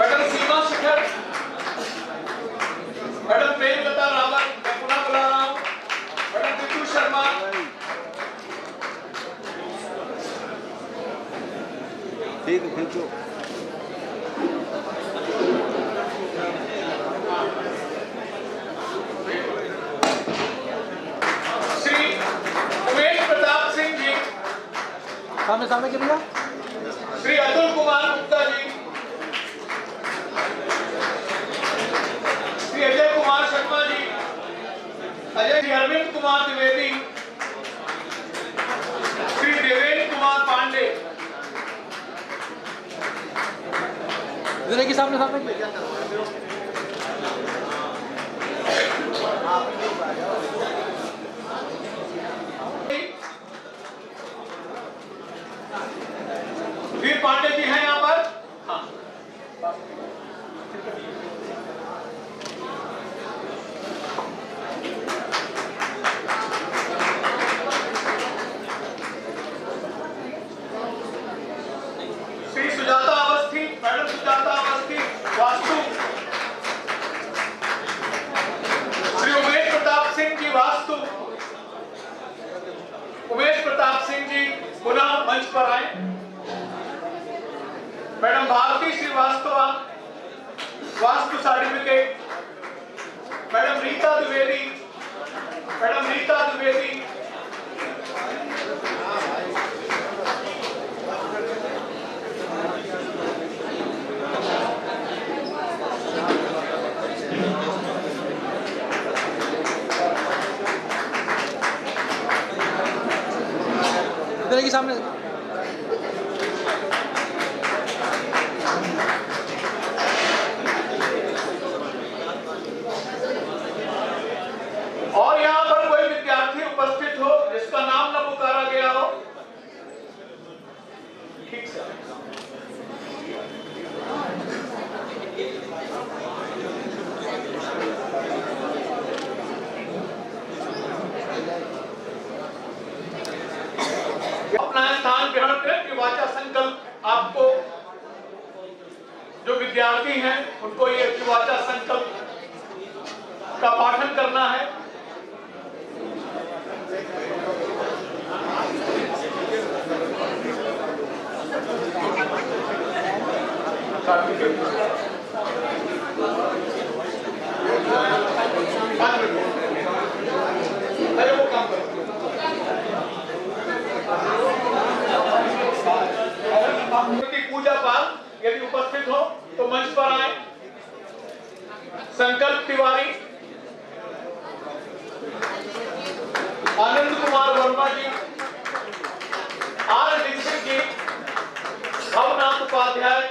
मैडम सीमा शिखर, मैडम प्रेमलता रावत, मैं पुनः बुला रहा हूँ। मैडम बिट्टू शर्मा, ठीक है खींचो। श्री उमेश प्रताप सिंह जी, सामने के भैया। श्री अतुल कुमार गुप्ता जी, श्री अजय कुमार शर्मा जी, श्री अरविंद कुमार द्विवेदी, श्री देवेंद्र कुमार पांडे, इधर के सामने पांडे जी हैं यहाँ पर? हाँ। श्री सुजाता अवस्थी, मैडम सुजाता अवस्थी वास्तु। श्री उमेश प्रताप सिंह जी वास्तु। उमेश प्रताप सिंह जी पुनः मंच पर आए। Madam Bharati Srivastava vastu certificate. Madam Rita Dwivedi, madam Rita Dwivedi. इधर के सामने और यहाँ पर कोई विद्यार्थी उपस्थित हो जिसका नाम न पुकारा गया हो? ठीक से। अपना स्थान ग्रहण करें कि वाचा संकल्प आपको जो विद्यार्थी हैं उनको ये वाचा संकल्प का पाठन करना है। अरे वो काम करो। पूजा पाल यदि उपस्थित हो तो मंच पर आए। संकल्प तिवारी, आनंद कुमार वर्मा जी, आर दीक्षित जी, भवनाथ उपाध्याय।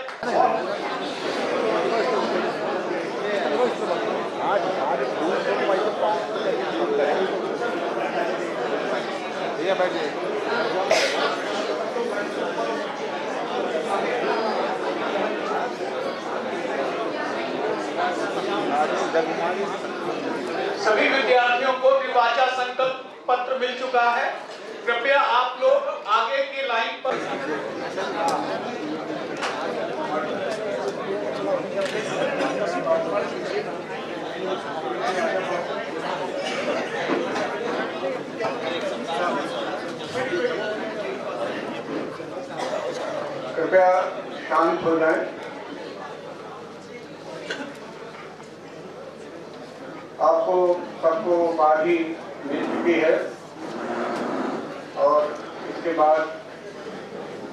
सभी विद्यार्थियों को निर्वाचा संकल्प पत्र मिल चुका है। कृपया आप लोग आगे की लाइन पर कृपया शांत हो जाएं। आपको सबको उपाधि मिल चुकी है और इसके बाद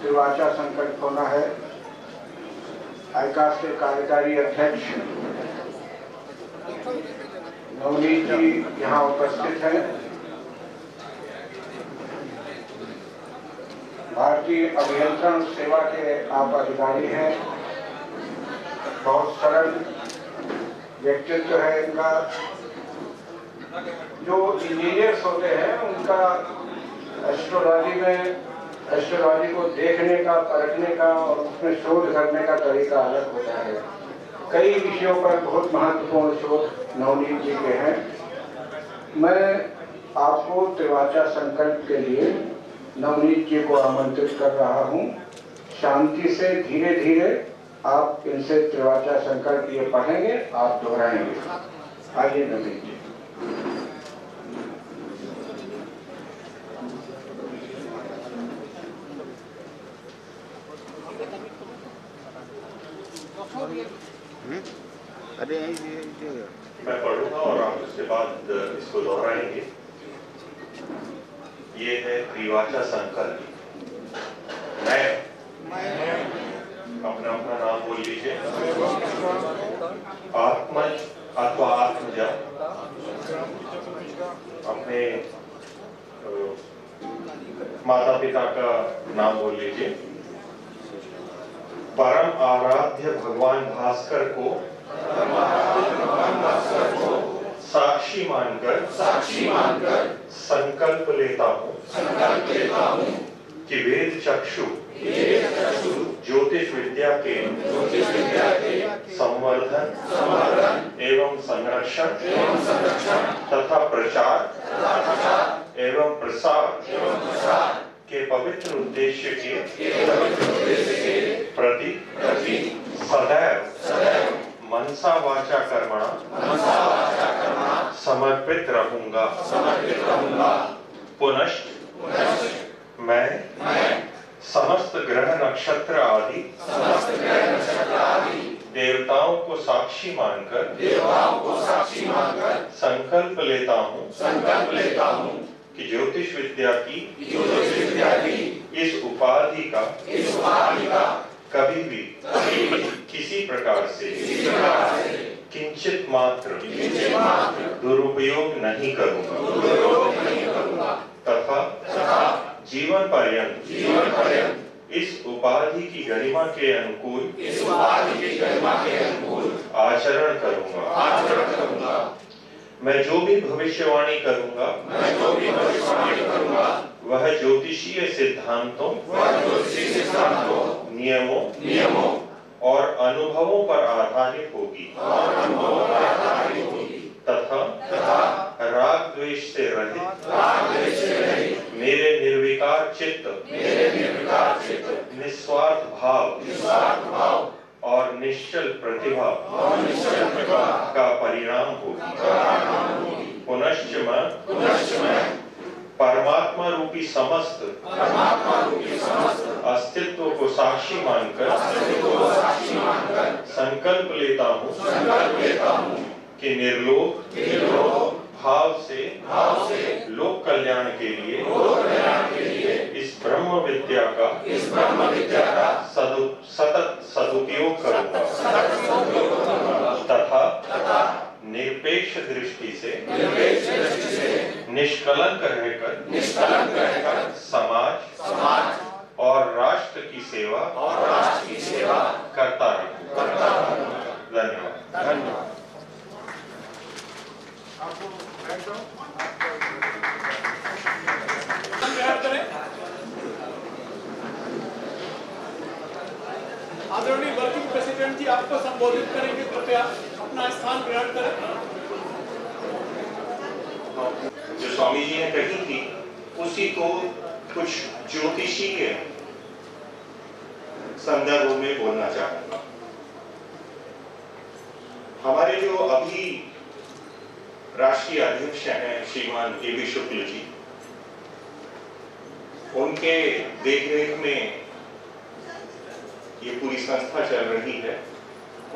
निर्वाचा संकल्प होना है। आईकास के कार्यकारी अध्यक्ष नवनीत जी यहाँ उपस्थित हैं। भारतीय अभियंत्रण सेवा के आप अधिकारी हैं। बहुत सरल व्यक्तित्व है इनका। जो इंजीनियर्स होते हैं उनका एस्ट्रोलॉजी को देखने का, परखने का और उसमें शोध करने का तरीका अलग होता है। कई विषयों पर बहुत महत्वपूर्ण शोध नवनीत जी के हैं। मैं आपको त्रिवाचा संकल्प के लिए नवनीत जी को आमंत्रित कर रहा हूं। शांति से धीरे धीरे आप इनसे त्रिवाचा संकल्प ये पढ़ेंगे, आप दोहराएंगे। आइए नवनीत जी। अरे मैं पढ़ूंगा और आप उसके बाद इसको दोहराएंगे। ये है त्रिवाचा संकल्प। मैं अपना अपना नाम बोल लीजिए। आत्मज अथवा आत्मजा अपने माता पिता का नाम बोल लीजिए। परम आराध्य भगवान भास्कर को साक्षी मानकर संकल्प लेता हूँ कि वेद चक्षु ज्योतिष विद्या के संवर्धन एवं संरक्षण तथा प्रचार एवं प्रसार के पवित्र उद्देश्य के प्रति सदैव मनसा वाचा कर्मणा समर्पित रहूंगा। पुनश्च मैं समस्त ग्रह नक्षत्र आदि देवताओं को साक्षी मानकर संकल्प लेता हूँ कि ज्योतिष विद्या की इस उपाधि का कभी भी किसी प्रकार से किंचित मात्र दुरुपयोग नहीं करूंगा तथा जीवन पर्यंत इस उपाधि की गरिमा के अनुकूल आचरण करूंगा। मैं जो भी भविष्यवाणी करूंगा वह ज्योतिषीय सिद्धांतों नियमों और अनुभवों पर आधारित होगी तथा राग द्वेष से रहित मेरे निर्विकार चित्त निस्वार्थ भाव और निश्चल प्रतिभा का परिणाम होगी। पुनश्च मैं परमात्मा रूपी समस्त अस्तित्व को साक्षी मानकर संकल्प लेता हूँ कि निर्लोभ भाव से लोक कल्याण के लिए इस ब्रह्म विद्या का सतत सदुपयोग करूंगा तथा निरपेक्ष दृष्टि से निष्कलंक रहकर समाज और राष्ट्र की सेवा करता रहूं। धन्यवाद। आदरणीय वर्किंग प्रेसिडेंट जी आपको संबोधित करेंगे, कृपया अपना स्थान ग्रहण करें। जो स्वामी जी ने कही थी उसी को कुछ ज्योतिषीय संदर्भ में बोलना चाहूंगा। हमारे जो अभी राष्ट्रीय अध्यक्ष हैं श्रीमान ए.बी. शुक्ल जी, उनके देखरेख में ये पूरी संस्था चल रही है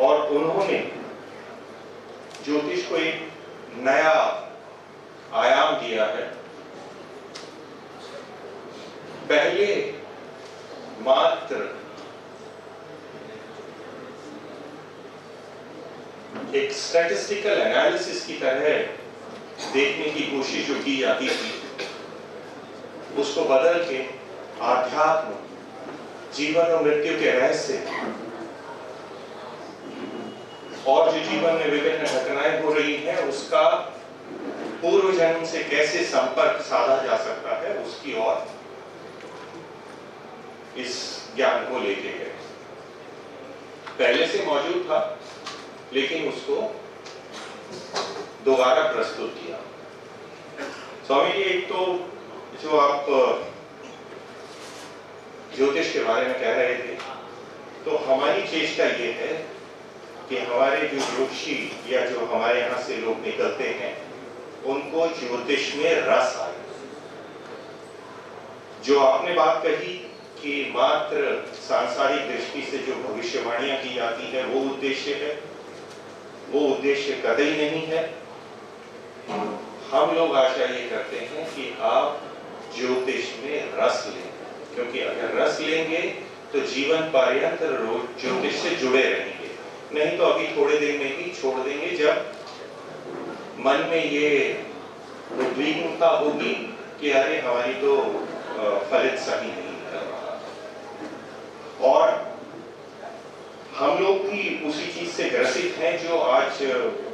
और उन्होंने ज्योतिष को एक नया आयाम दिया है। पहले मात्र एक स्टैटिस्टिकल एनालिसिस की तरह देखने की कोशिश जो की जाती थी, उसको बदल के आध्यात्म, जीवन और मृत्यु के रहस्य और जो जीवन में विभिन्न घटनाएं हो रही हैं उसका पूर्व जन्म से कैसे संपर्क साधा जा सकता है, उसकी ओर इस ज्ञान को लेके गए। पहले से मौजूद था लेकिन उसको दोबारा प्रस्तुत किया। स्वामी जी, एक तो जो आप ज्योतिष के बारे में कह रहे थे, तो हमारी चेष्टा ये है कि हमारे जो ज्योतिषी या जो हमारे यहाँ से लोग निकलते हैं उनको ज्योतिष में रस आए। जो आपने बात कही कि मात्र सांसारिक दृष्टि से जो भविष्यवाणियां की जाती है वो उद्देश्य है, वो उद्देश्य कतई नहीं है। हम लोग आशा ये करते हैं कि आप ज्योतिष में रस लें, क्योंकि अगर रस लेंगे तो जीवन पर्यंत ज्योतिष से जुड़े रहेंगे, नहीं तो अभी थोड़े दिन में ही छोड़ देंगे जब मन में ये उद्विग्नता होगी कि अरे हमारी तो फलित सही नहीं कर रहा। और हम लोग भी उसी चीज से ग्रसित हैं जो आज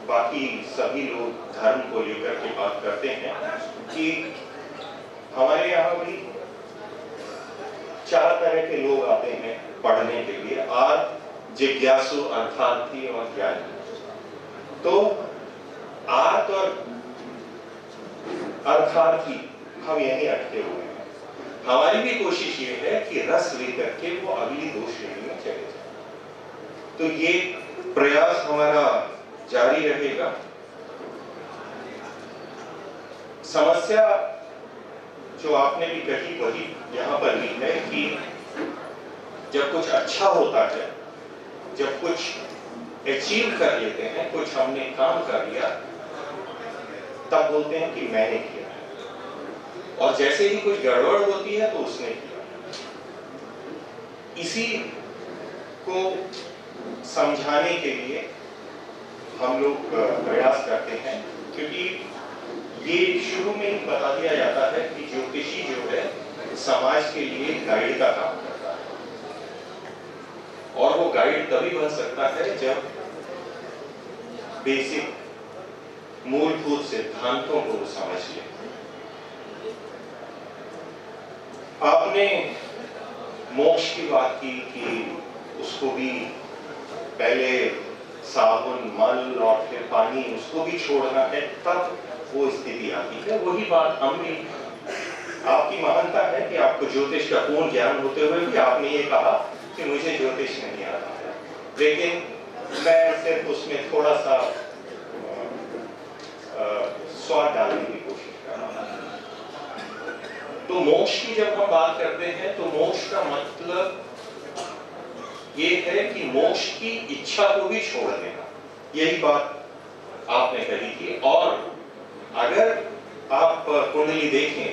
बाकी सभी लोग धर्म को लेकर के बात करते हैं कि हमारे यहाँ भी 4 तरह के लोग आते हैं। पढ़ने के लिए, आर जिज्ञासु अर्थार्थी और ज्ञानी। तो आर्थ और अर्थार्थी हम यहीं अटके हुए हैं। हमारी भी कोशिश ये है कि रस लेकर के वो अगली 2 श्रेणी में चले जाए। तो ये प्रयास हमारा जारी रहेगा। समस्या जो आपने भी कही वही यहाँ पर भी है कि जब कुछ अच्छा होता है, जब कुछ अचीव कर लेते हैं, कुछ हमने काम कर लिया, तब बोलते हैं कि मैंने किया है, और जैसे ही कुछ गड़बड़ होती है तो उसने किया। इसी को समझाने के लिए हम लोग प्रयास करते हैं, क्योंकि ये शुरू में ही बता दिया जाता है कि ज्योतिषी जो है समाज के लिए गाइड का काम करता है, और वो गाइड तभी बन सकता है जब बेसिक मूलभूत सिद्धांतों को समझ ले। आपने मोक्ष की बात की कि उसको भी पहले साबुन, मल और फिर पानी, उसको भी छोड़ना है, तब वो स्थिति आती है। वही बात हम भी, आपकी महानता है कि आपको ज्योतिष का पूर्ण ज्ञान होते हुए भी आपने ये कहा कि मुझे ज्योतिष नहीं आता है, लेकिन मैं सिर्फ उसमें थोड़ा सा स्वाद डालने की कोशिश कर रहा हूं। तो मोक्ष की जब हम बात करते हैं तो मोक्ष का मतलब ये है कि मोक्ष की इच्छा को भी छोड़ देना। यही बात आपने कही थी। और अगर आप कुंडली देखें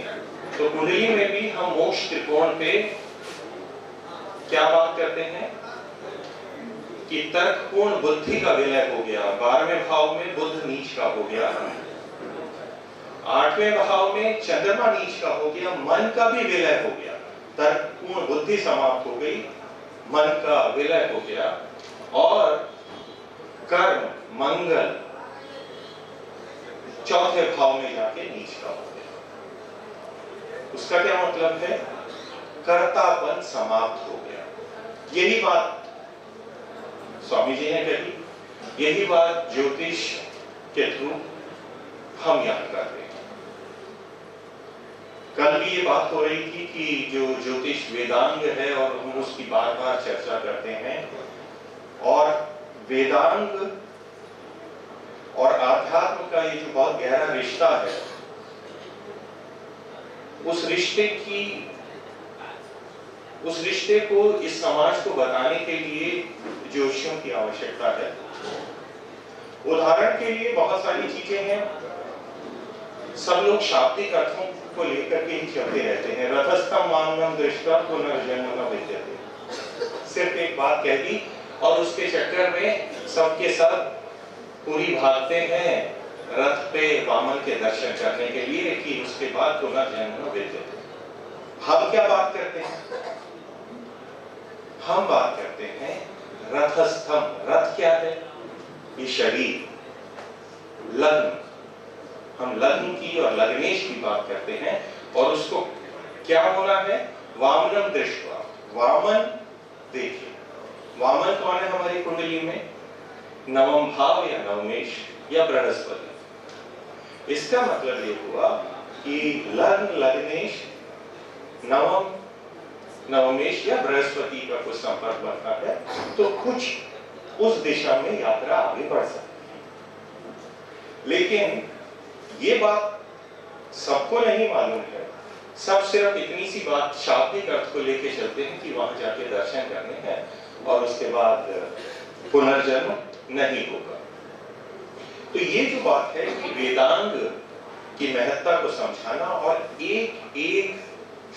तो कुंडली में भी हम मोक्ष त्रिकोण पे क्या बात करते हैं कि तर्कपूर्ण बुद्धि का विलय हो गया। 12वें भाव में बुध नीच का हो गया, 8वें भाव में चंद्रमा नीच का हो गया, मन का भी विलय हो गया। तर्कपूर्ण बुद्धि समाप्त हो गई, मन का विलय हो गया, और कर्म मंगल 4थे भाव में जाके नीच का हो गया। उसका क्या मतलब है? कर्तापन समाप्त हो गया। यही बात स्वामी जी ने कही, यही बात ज्योतिष के थ्रू हम यहाँ कर रहे हैं। कल भी ये बात हो रही थी कि जो ज्योतिष वेदांग है और हम उसकी बार बार चर्चा करते हैं, और वेदांग और आध्यात्म का ये जो बहुत गहरा रिश्ता है, उस रिश्ते को इस समाज को बताने के लिए ज्योतिषियों की आवश्यकता है। उदाहरण के लिए बहुत सारी चीजें हैं, सब लोग शाब्दिक अर्थों को लेकर के ही चलते रहते हैं। रथस्थम मानवम दृष्टा पुनर्जन्म न विद्यते, सिर्फ एक बात कह दी और उसके चक्कर में सबके सब पूरी भागते हैं रथ पे वामन के दर्शन करने के लिए कि उसके बाद पुनर्जन्म न विद्यते। हम क्या बात करते हैं? हम बात करते हैं रथस्थम। रथ क्या है? ये शरीर, लग्न। हम लग्न की और लग्नेश की बात करते हैं, और उसको क्या होना है? वामनम दृष्टवा। वामन देखिए, वामन कौन है हमारी कुंडली में? नवम भाव या नवमेश या बृहस्पति। इसका मतलब ये हुआ कि लग्न, लग्नेश, नवम, नवमेश या बृहस्पति का कुछ संपर्क बनता है तो कुछ उस दिशा में यात्रा आगे बढ़ सकती है। लेकिन ये बात सबको नहीं मालूम है। सब सिर्फ इतनी सी बात शाब्दिक अर्थ को लेके चलते हैं कि वहां जाके दर्शन करने हैं और उसके बाद पुनर्जन्म नहीं होगा। तो ये जो बात है कि वेदांग की महत्ता को समझाना और एक एक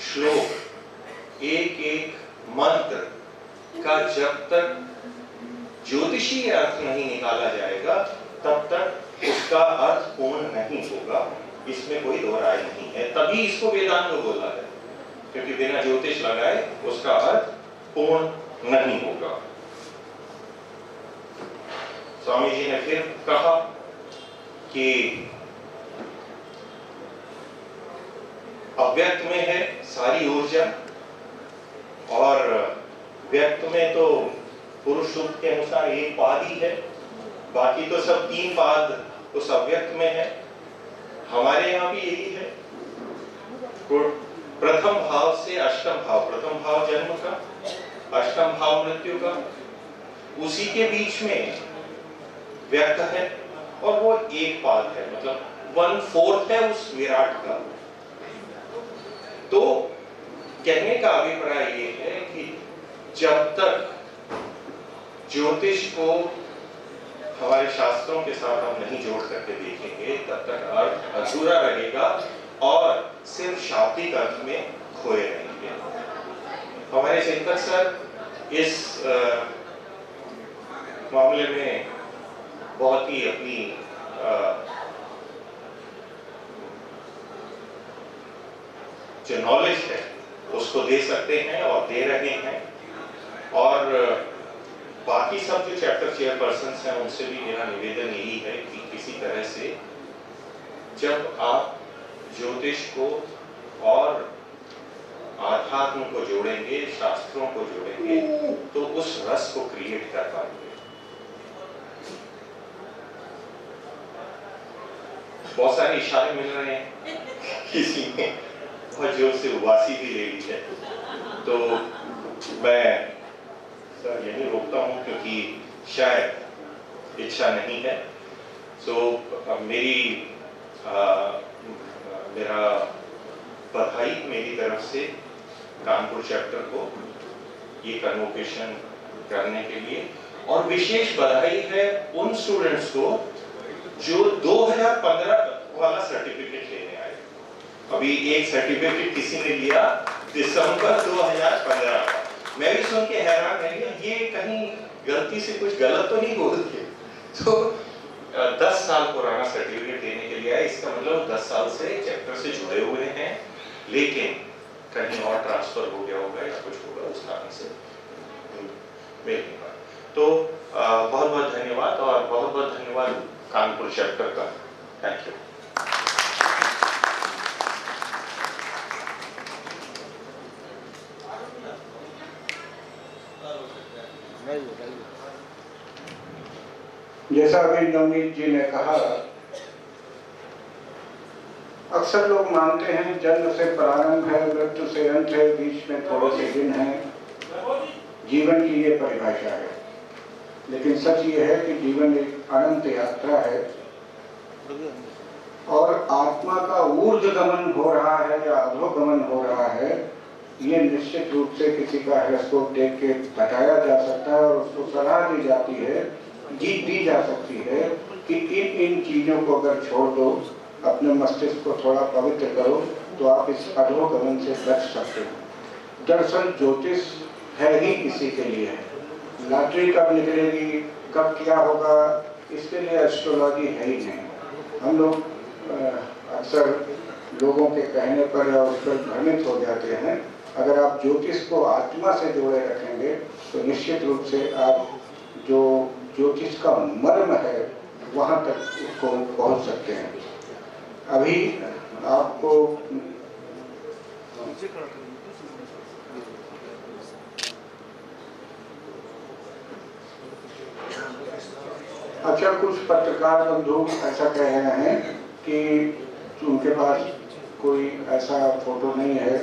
श्लोक, एक एक मंत्र का जब तक ज्योतिषीय अर्थ नहीं निकाला जाएगा तब तक उसका अर्थ पूर्ण नहीं होगा। इसमें कोई दो राय नहीं है। तभी इसको वेदांग बोला है, क्योंकि बिना ज्योतिष लगाए उसका अर्थ पूर्ण नहीं होगा। स्वामी जी ने फिर कहा कि अव्यक्त में है सारी ऊर्जा और व्यक्त में तो पुरुष सूक्त के अनुसार एक पाद ही है, बाकी तो सब 3 पाद उस अव्यक्त में है। हमारे यहाँ भी यही है, प्रथम भाव से अष्टम भाव, प्रथम भाव जन्म का, अष्टम भाव मृत्यु का, उसी के बीच में व्यक्त है और वो एक पाद है, मतलब 1/4 है उस विराट का। तो कहने का अभिप्राय ये है कि जब तक ज्योतिष को हमारे शास्त्रों के साथ हम नहीं जोड़ करके देखेंगे, तब तक अर्थ अधूरा रहेगा और सिर्फ शाब्दिक अर्थ में खोए रहेंगे। हमारे चिंतक सर इस मामले में बहुत ही अपनी जो नॉलेज है उसको दे सकते हैं और दे रहे हैं। और बाकी सब जो चैप्टर चेयरपर्सन हैं उनसे भी मेरा निवेदन यही है कि किसी तरह से जब आप ज्योतिष को और आध्यात्म को जोड़ेंगे, शास्त्रों को जोड़ेंगे, तो उस रस को क्रिएट कर पाएंगे। बहुत सारे इशारे मिल रहे हैं, किसी ने बहुत जोर से उबासी भी ले ली है, तो मैं सर यही रोकता हूँ क्योंकि शायद इच्छा नहीं है। तो मेरा बधाई मेरी तरफ से कानपुर चैप्टर को ये कन्वोकेशन करने के लिए, और विशेष बधाई है उन स्टूडेंट्स को जो 2015 वाला सर्टिफिकेट लेने आए। अभी एक सर्टिफिकेट किसी ने लिया दिसंबर 2015 का, मैं भी सुन के हैरान रह गया, ये कहीं गलती से कुछ गलत तो नहीं बोल दिए। तो 10 साल पुराना सर्टिफिकेट देने के लिए आए, इसका मतलब 10 साल से चैप्टर से जुड़े हुए हैं, लेकिन कहीं और ट्रांसफर हो गया होगा या कुछ होगा, उस कारण से मिल नहीं पाया। तो बहुत बहुत धन्यवाद, और बहुत बहुत धन्यवाद कानपुर चैप्टर का। Thank you. जैसा अभी नवनीत जी ने कहा, अक्सर लोग मानते हैं जन्म से प्रारंभ है, मृत्यु से अंत है, बीच में थोड़े से दिन हैं, जीवन की ये परिभाषा है। लेकिन सच ये है कि जीवन एक अनंत यात्रा है, और आत्मा का ऊर्ध्वगमन हो रहा है या अधोगमन हो रहा है, ये निश्चित रूप से किसी का हॉरोस्कोप देख के बताया जा सकता है, और उसको सलाह दी जाती है, जीत दी जा सकती है कि इन चीजों को अगर छोड़ दो, अपने मस्तिष्क को थोड़ा पवित्र करो, तो आप इस अधोगमन से बच सकते हो। दरअसल ज्योतिष है ही इसी के लिए है। लॉटरी कब निकलेगी, कब क्या होगा, इसके लिए एस्ट्रोलॉजी है ही नहीं। हम लोग अक्सर लोगों के कहने पर या उस पर भ्रमित हो जाते हैं। अगर आप ज्योतिष को आत्मा से जोड़े रखेंगे तो निश्चित रूप से आप जो ज्योतिष का मर्म है वहाँ तक उसको पहुँच सकते हैं। अभी आपको अच्छा, कुछ पत्रकार बंधु ऐसा कह रहे हैं कि उनके पास कोई ऐसा फोटो नहीं है,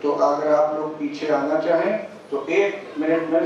तो अगर आप लोग पीछे आना चाहें तो 1 मिनट में